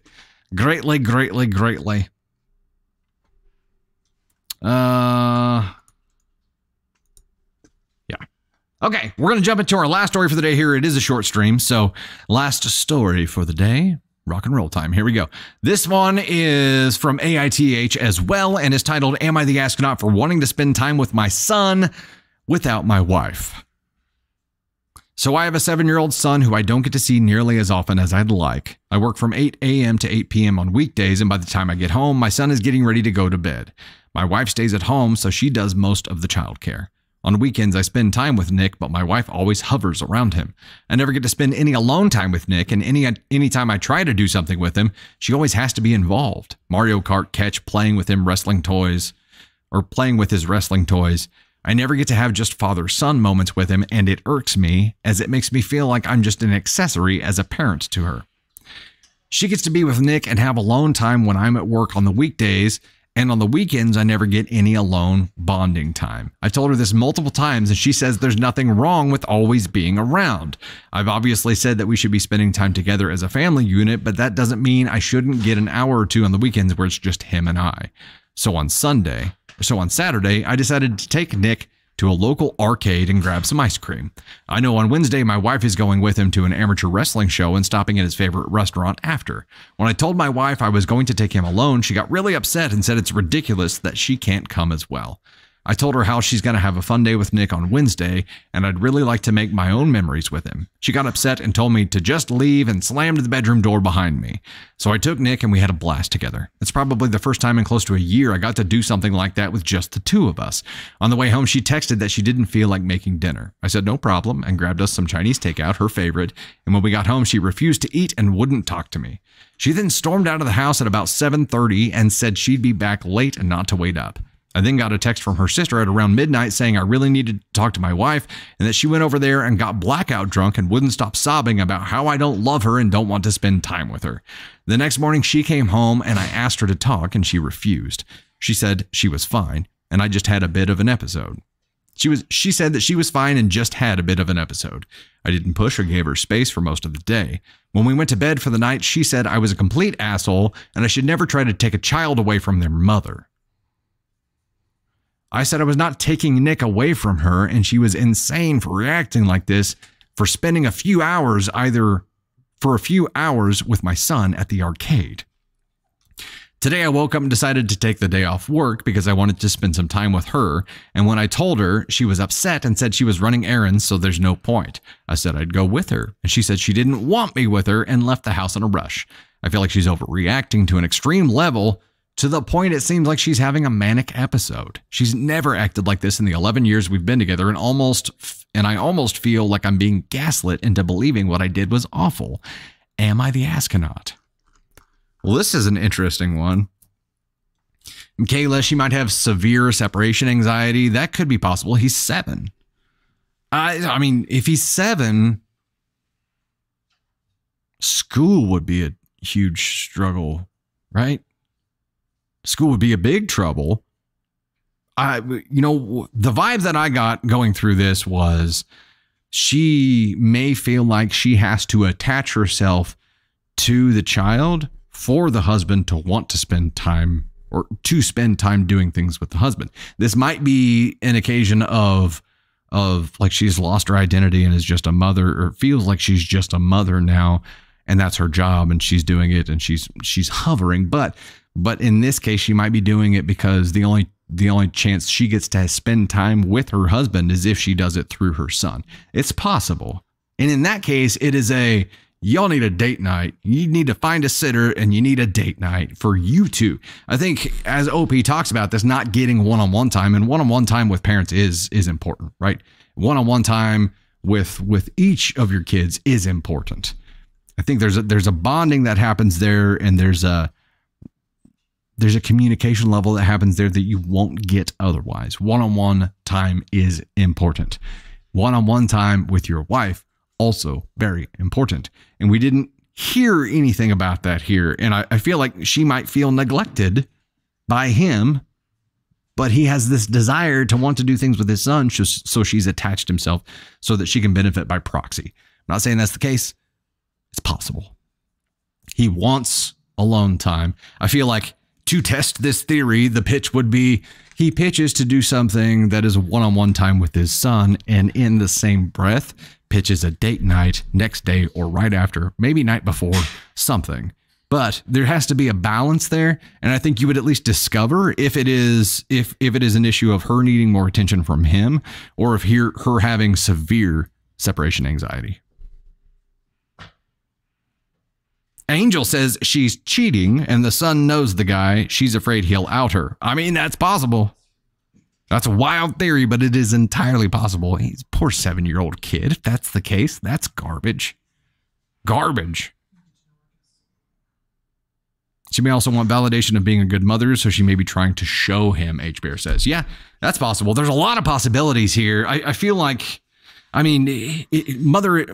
Greatly, greatly, greatly. Yeah. Okay, we're going to jump into our last story for the day here. It is a short stream, so last story for the day. Rock and roll time. Here we go. This one is from AITH as well and is titled, Am I the Astronaut for Wanting to Spend Time with My Son Without My Wife? So I have a 7-year-old son who I don't get to see nearly as often as I'd like. I work from 8 a.m. to 8 p.m. on weekdays, and by the time I get home, my son is getting ready to go to bed. My wife stays at home, so she does most of the childcare. On weekends, I spend time with Nick, but my wife always hovers around him. I never get to spend any alone time with Nick, and any time I try to do something with him, she always has to be involved. Mario Kart, catch, playing with him, wrestling toys, or playing with his wrestling toys. I never get to have just father-son moments with him, and it irks me, as it makes me feel like I'm just an accessory as a parent to her. She gets to be with Nick and have alone time when I'm at work on the weekdays, and on the weekends, I never get any alone bonding time. I've told her this multiple times, and she says there's nothing wrong with always being around. I've obviously said that we should be spending time together as a family unit, but that doesn't mean I shouldn't get an hour or two on the weekends where it's just him and I. So on Saturday, I decided to take Nick to a local arcade and grab some ice cream. I know on Wednesday, my wife is going with him to an amateur wrestling show and stopping at his favorite restaurant after. When I told my wife I was going to take him alone, she got really upset and said it's ridiculous that she can't come as well. I told her how she's going to have a fun day with Nick on Wednesday, and I'd really like to make my own memories with him. She got upset and told me to just leave and slammed the bedroom door behind me. So I took Nick and we had a blast together. It's probably the first time in close to a year I got to do something like that with just the two of us. On the way home, she texted that she didn't feel like making dinner. I said no problem and grabbed us some Chinese takeout, her favorite, and when we got home, she refused to eat and wouldn't talk to me. She then stormed out of the house at about 7:30 and said she'd be back late and not to wait up. I then got a text from her sister at around midnight saying I really needed to talk to my wife and that she went over there and got blackout drunk and wouldn't stop sobbing about how I don't love her and don't want to spend time with her. The next morning she came home and I asked her to talk and she refused. She said she was fine and I just had a bit of an episode. She said that she was fine and just had a bit of an episode. I didn't push or gave her space for most of the day. When we went to bed for the night, she said I was a complete asshole and I should never try to take a child away from their mother. I said I was not taking Nick away from her, and she was insane for reacting like this, for spending a few hours with my son at the arcade. Today I woke up and decided to take the day off work because I wanted to spend some time with her, and when I told her, she was upset and said she was running errands, so there's no point. I said I'd go with her, and she said she didn't want me with her and left the house in a rush. I feel like she's overreacting to an extreme level, to the point it seems like she's having a manic episode. She's never acted like this in the 11 years we've been together, and I almost feel like I'm being gaslit into believing what I did was awful. Am I the astronaut? Well, this is an interesting one. Kayla, she might have severe separation anxiety. That could be possible. He's 7. I mean, if he's 7, school would be a huge struggle, right? School would be a big trouble. The vibe that I got going through this was she may feel like she has to attach herself to the child for the husband to want to spend time or to spend time doing things with the husband. This might be an occasion of like she's lost her identity and is just a mother, or feels like she's just a mother now, and that's her job and she's doing it and she's hovering. But in this case, she might be doing it because the only the only chance she gets to spend time with her husband is if she does it through her son. It's possible. And in that case, it is y'all need a date night. You need to find a sitter and you need a date night for you two. I think as OP talks about this, not getting one-on-one time, and one-on-one time with parents is important, right? One-on-one time with each of your kids is important. I think there's a bonding that happens there, and there's a communication level that happens there that you won't get otherwise. One-on-one time is important. One-on-one time with your wife, also very important. And we didn't hear anything about that here. And I feel like she might feel neglected by him, but he has this desire to want to do things with his son. So she's attached himself so that she can benefit by proxy. I'm not saying that's the case. It's possible. He wants alone time. I feel like to test this theory, the pitch would be he pitches to do something that is one-on-one time with his son, and in the same breath pitches a date night next day or right after, maybe night before, something. But there has to be a balance there, and I think you would at least discover if it is an issue of her needing more attention from him, or if her having severe separation anxiety. Angel says she's cheating and the son knows the guy. She's afraid he'll out her. I mean, that's possible. That's a wild theory, but it is entirely possible. He's a poor 7-year-old kid. If that's the case, that's garbage. Garbage. She may also want validation of being a good mother, so she may be trying to show him, H. Bear says. Yeah, that's possible. There's a lot of possibilities here. I feel like, I mean,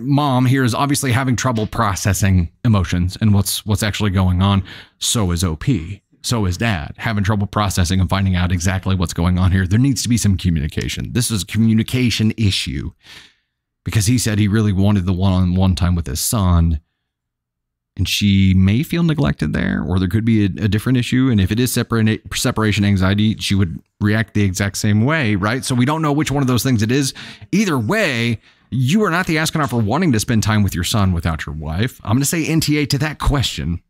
mom here is obviously having trouble processing emotions and what's actually going on. So is OP. So is dad having trouble processing and finding out exactly what's going on here. There needs to be some communication. This is a communication issue because he said he really wanted the one-on-one time with his son, and she may feel neglected there, or there could be a different issue. And if it is separation anxiety, she would react the exact same way, right? So we don't know which one of those things it is. Either way, you are not the astronaut for wanting to spend time with your son without your wife. I'm going to say NTA to that question.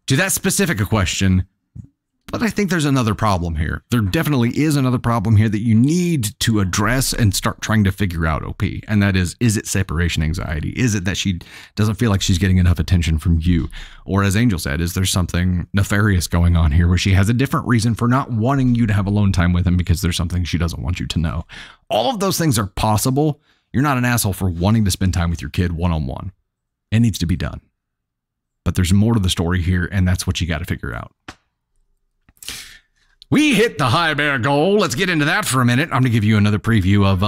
To that specific question, but I think there's another problem here. There definitely is another problem here that you need to address and start trying to figure out, OP. And that is it separation anxiety? Is it that she doesn't feel like she's getting enough attention from you? Or as Angel said, is there something nefarious going on here where she has a different reason for not wanting you to have alone time with him because there's something she doesn't want you to know? All of those things are possible. You're not an asshole for wanting to spend time with your kid one-on-one. It needs to be done. But there's more to the story here, and that's what you got to figure out. We hit the high bear goal. Let's get into that for a minute. I'm going to give you another preview of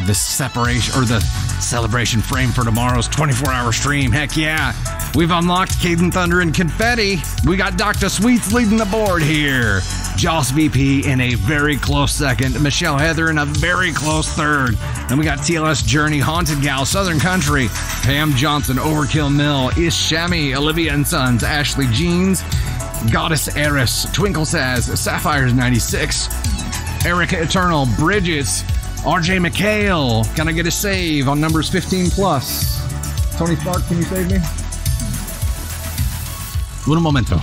the separation or the celebration frame for tomorrow's 24-hour stream. Heck yeah. We've unlocked Caden Thunder and Confetti. We got Dr. Sweets leading the board here. Joss VP in a very close second. Michelle Heather in a very close third. Then we got TLS Journey, Haunted Gal, Southern Country, Pam Johnson, Overkill Mill, Ish Shami, Olivia and Sons, Ashley Jeans, Goddess Eris, Twinkle Says, Sapphires 96, Erica Eternal, Bridges, RJ McHale. Can I get a save on numbers 15 plus? Tony Stark, can you save me? Un momento.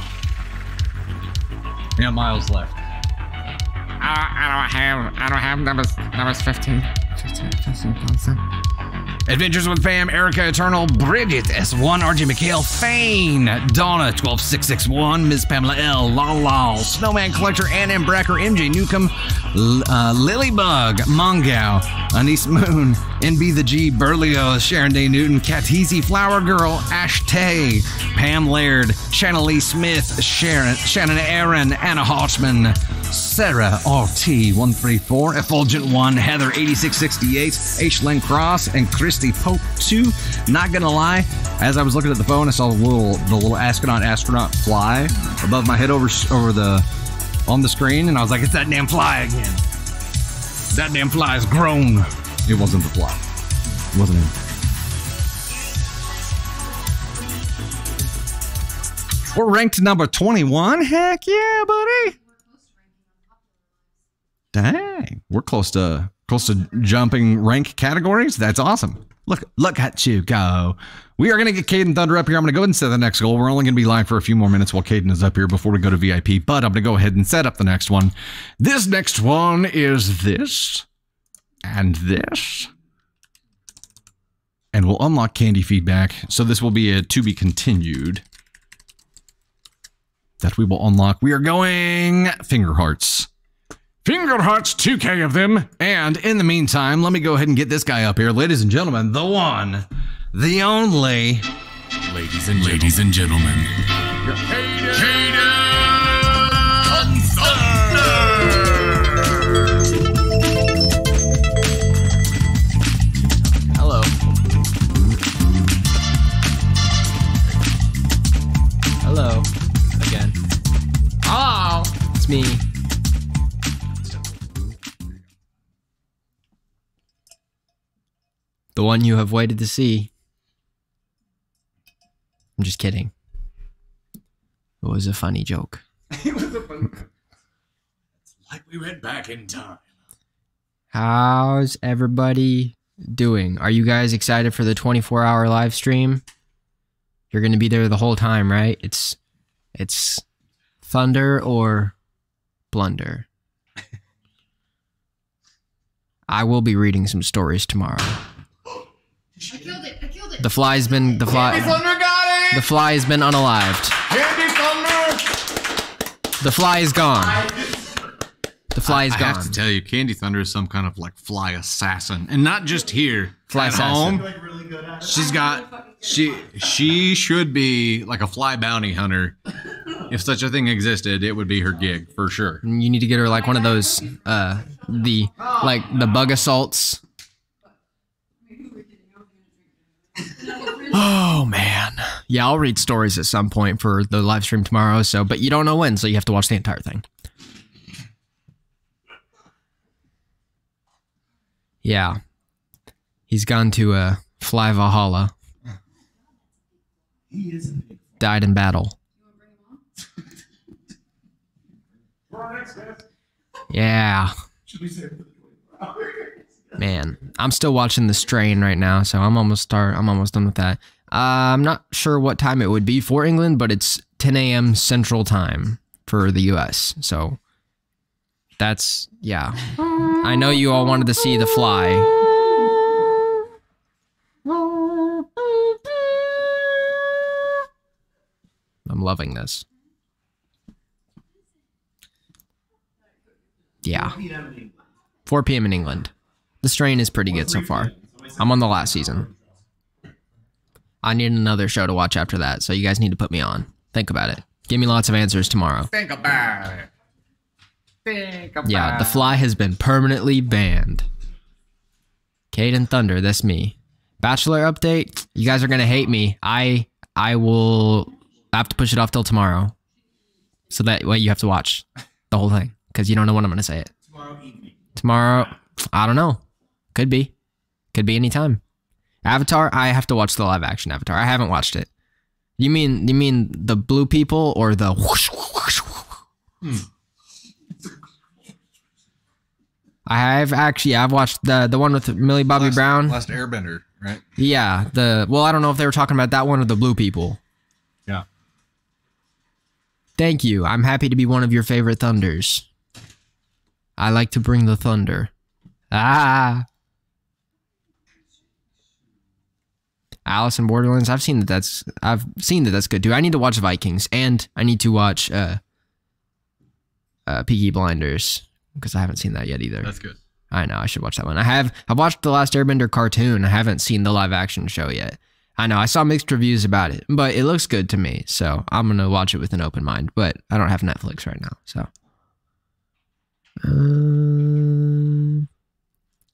We got miles left. I don't have numbers 15 plus. Adventures with Pam, Erica Eternal, Bridget, S1, RJ McHale, Fane, Donna, 12661, Ms. Pamela L, Lal, Snowman Collector, Ann M. Bracker, MJ Newcomb, Lilybug, Mongao, Anise Moon, NB the G, Berlioz, Sharon Day Newton, Cateasy, Flower Girl, Ash Tay, Pam Laird, Shanna Lee Smith, Shannon Aaron, Anna Hotchman, Sarah RT134, Effulgent 1, Heather 8668, H. Len Cross, and Christy Pope 2. Not gonna lie, as I was looking at the phone, I saw the little astronaut fly above my head on the screen, and I was like, it's that damn fly again. That damn fly has grown. It wasn't the fly. It wasn't him. We're ranked number 21. Heck yeah, buddy. Dang, we're close to jumping rank categories. That's awesome. Look at you go. We are going to get Caden Thunder up here. I'm going to go ahead and set the next goal. We're only going to be live for a few more minutes while Caden is up here before we go to VIP, but I'm going to go ahead and set up the next one. This next one is this and this. And we'll unlock candy feedback. So this will be a to be continued that we will unlock. We are going finger hearts. Finger hearts, 2K of them. And in the meantime, let me go ahead and get this guy up here. Ladies and gentlemen, the one, the only. Ladies and gentlemen. Hello. Hello. Again. Oh, it's me. The one you have waited to see. I'm just kidding. It was a funny joke. It was a fun. It's like we went back in time. How's everybody doing? Are you guys excited for the 24-hour live stream? You're going to be there the whole time, right? It's thunder or blunder. I will be reading some stories tomorrow. I killed it. The fly has been Thunder got it! The fly has been unalived. Candy Thunder! The fly is gone. The fly is I gone. have to tell you, Candy Thunder is some kind of like fly assassin, and not just here. Fly at assassin. home. She's got she should be like a fly bounty hunter. If such a thing existed, it would be her gig for sure. You need to get her like one of those the bug assaults. Oh man. Yeah, I'll read stories at some point for the live stream tomorrow, but you don't know when, so you have to watch the entire thing. Yeah. He's gone to Fly Valhalla. Died in battle. Yeah. Man, I'm still watching The Strain right now, so I'm almost done with that. I'm not sure what time it would be for England, but it's 10 a.m. Central Time for the US. So that's, yeah. I know you all wanted to see The Fly. I'm loving this. Yeah. 4 p.m. in England. The Strain is pretty good so far. I'm on the last season. I need another show to watch after that, so you guys need to put me on. Think about it. Give me lots of answers tomorrow. Think about it. Yeah, The Fly has been permanently banned. Caden Thunder, that's me. Bachelor update. You guys are gonna hate me. I will have to push it off till tomorrow, so that way you have to watch the whole thing because you don't know when I'm gonna say it. Tomorrow, I don't know. Could be anytime. Avatar. I have to watch the live action Avatar. I haven't watched it. You mean the blue people or the whoosh, whoosh, whoosh? I've watched the one with Millie Bobby Brown. Last Airbender, right? Yeah, I don't know if they were talking about that one or the blue people. Yeah. Thank you. I'm happy to be one of your favorite thunders. I like to bring the thunder. Ah. Alice in Borderlands. I've seen that that's good too. I need to watch Vikings and I need to watch Peaky Blinders because I haven't seen that yet either. That's good. I know I should watch that one. I've watched the Last Airbender cartoon. I haven't seen the live action show yet. I know I saw mixed reviews about it, but it looks good to me. So I'm gonna watch it with an open mind. But I don't have Netflix right now, so.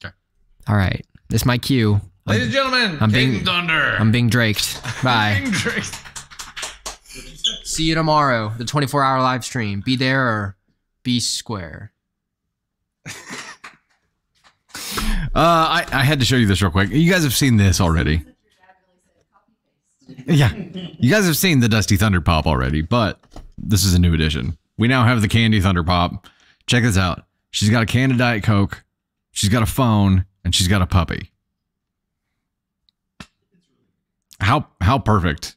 Okay. All right. This is my cue. Ladies and gentlemen, Caden Thunder. I'm being draked. Bye. Being draked. See you tomorrow. The 24-hour live stream. Be there or be square. I had to show you this real quick. You guys have seen this already. Yeah. You guys have seen the Dusty Thunder Pop already, but this is a new edition. We now have the Candy Thunder Pop. Check this out. She's got a can of Diet Coke. She's got a phone, and she's got a puppy. How perfect?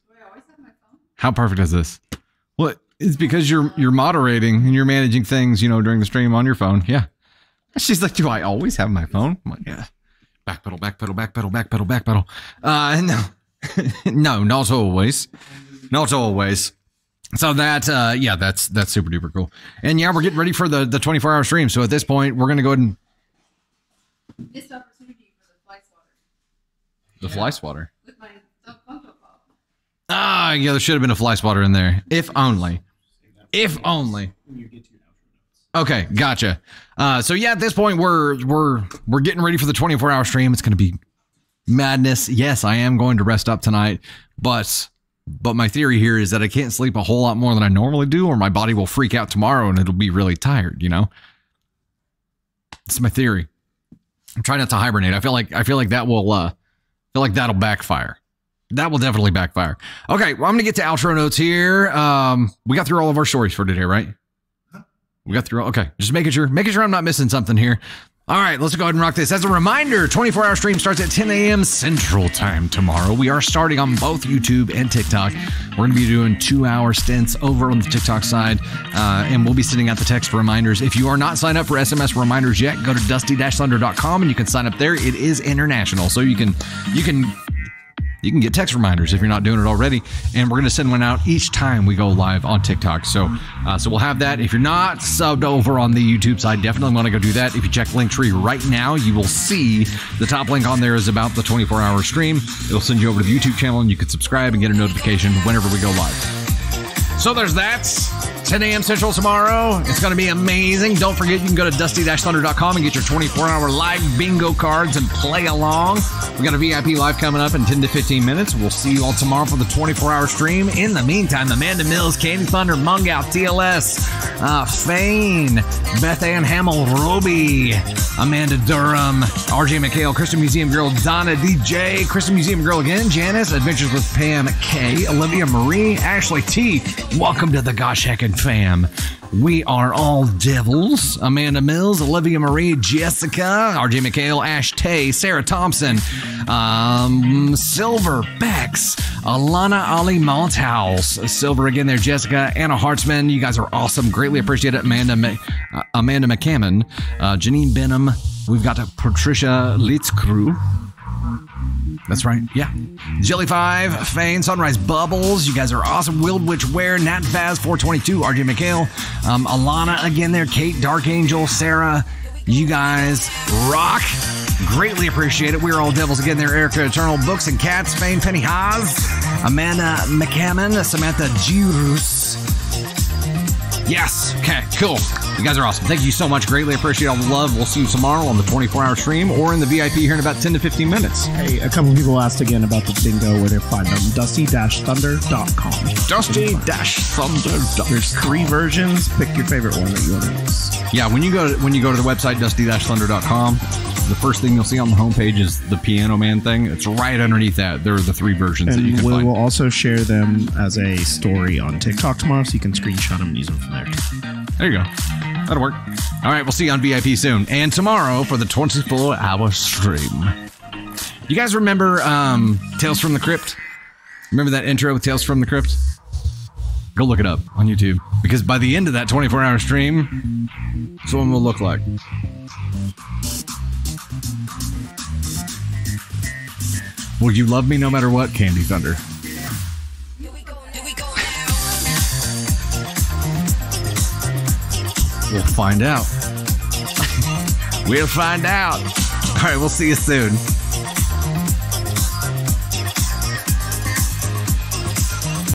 How perfect is this? Well, it's because you're moderating and you're managing things, during the stream on your phone. Yeah. She's like, do I always have my phone? I'm like, yeah. Back pedal, back pedal, back pedal, back pedal, back pedal. No. No, not always. Not always. So that's super duper cool. And yeah, we're getting ready for the 24-hour stream. So at this point, we're gonna go ahead and Missed opportunity for the fly swatter. the fly swatter. With my Funko Pop. Ah, yeah, there should have been a fly swatter in there. If only. If only. Okay, gotcha. So yeah, at this point, we're getting ready for the 24-hour stream. It's gonna be madness. Yes, I am going to rest up tonight, but my theory here is that I can't sleep a whole lot more than I normally do, or my body will freak out tomorrow and it'll be really tired. It's my theory. I'm trying not to hibernate. I feel like that'll backfire. That will definitely backfire. Okay, well, I'm gonna get to outro notes here. We got through all of our stories for today, right? We got through. Okay, just making sure I'm not missing something here. All right, let's go ahead and rock this. As a reminder, 24-hour stream starts at 10 a.m. Central Time tomorrow. We are starting on both YouTube and TikTok. We're going to be doing 2-hour stints over on the TikTok side, and we'll be sending out the text reminders. If you are not signed up for SMS reminders yet, go to dusty-thunder.com and you can sign up there. It is international, so you can get text reminders if you're not doing it already, and we're going to send one out each time we go live on TikTok. So we'll have that. If you're not subbed over on the YouTube side, definitely want to go do that. If you check Linktree right now, you will see the top link on there is about the 24-hour stream. It'll send you over to the YouTube channel, and you can subscribe and get a notification whenever we go live. So there's that. 10 a.m. Central tomorrow. It's going to be amazing. Don't forget, you can go to dusty-thunder.com and get your 24-hour live bingo cards and play along. We got a VIP live coming up in 10 to 15 minutes. We'll see you all tomorrow for the 24-hour stream. In the meantime, Amanda Mills, Katie Thunder, Mungout, TLS, Fane, Beth Ann Hamill, Roby, Amanda Durham, RJ McHale, Christian Museum Girl, Donna DJ, Christian Museum Girl again, Janice, Adventures with Pam K, Olivia Marie, Ashley T. Welcome to the Gosh Heckin' fam. We are all devils. Amanda Mills, Olivia Marie, Jessica, RJ McHale, Ash Tay, Sarah Thompson, Silver, Bex, Alana Ali Malthouse, Silver again there, Jessica, Anna Hartzman. You guys are awesome. Greatly appreciate it. Amanda McCammon, Janine Benham. We've got Patricia Litzkrew. That's right. Yeah. Jelly 5, Fane, Sunrise Bubbles. You guys are awesome. Wild Witch Wear, Nat Vaz 422, RJ McHale, Alana again there, Kate, Dark Angel, Sarah. You guys rock. Greatly appreciate it. We're all devils again there. Erica Eternal, Books and Cats, Fane, Penny Haas, Amanda McCammon, Samantha Jurus. Yes. Okay, cool. You guys are awesome. Thank you so much. Greatly appreciate all the love. We'll see you tomorrow on the 24-hour stream or in the VIP here in about 10 to 15 minutes. Hey, a couple people asked again about the bingo, where they find them. Dusty-thunder.com. Dusty-thunder.com. There's 3 versions. Pick your favorite one that you want to use. Yeah, when you go to the website, dusty-thunder.com, the first thing you'll see on the homepage is the Piano Man thing. It's right underneath that. There are the 3 versions that you can find. We will also share them as a story on TikTok tomorrow, so you can screenshot them and use them from there. There you go. That'll work. All right, we'll see you on VIP soon. And tomorrow for the 24-hour stream. You guys remember Tales from the Crypt? Remember that intro with Tales from the Crypt? Go look it up on YouTube. Because by the end of that 24-hour stream, that's what it will look like. Will you love me no matter what, Candy Thunder? We'll find out. We'll find out. All right, we'll see you soon.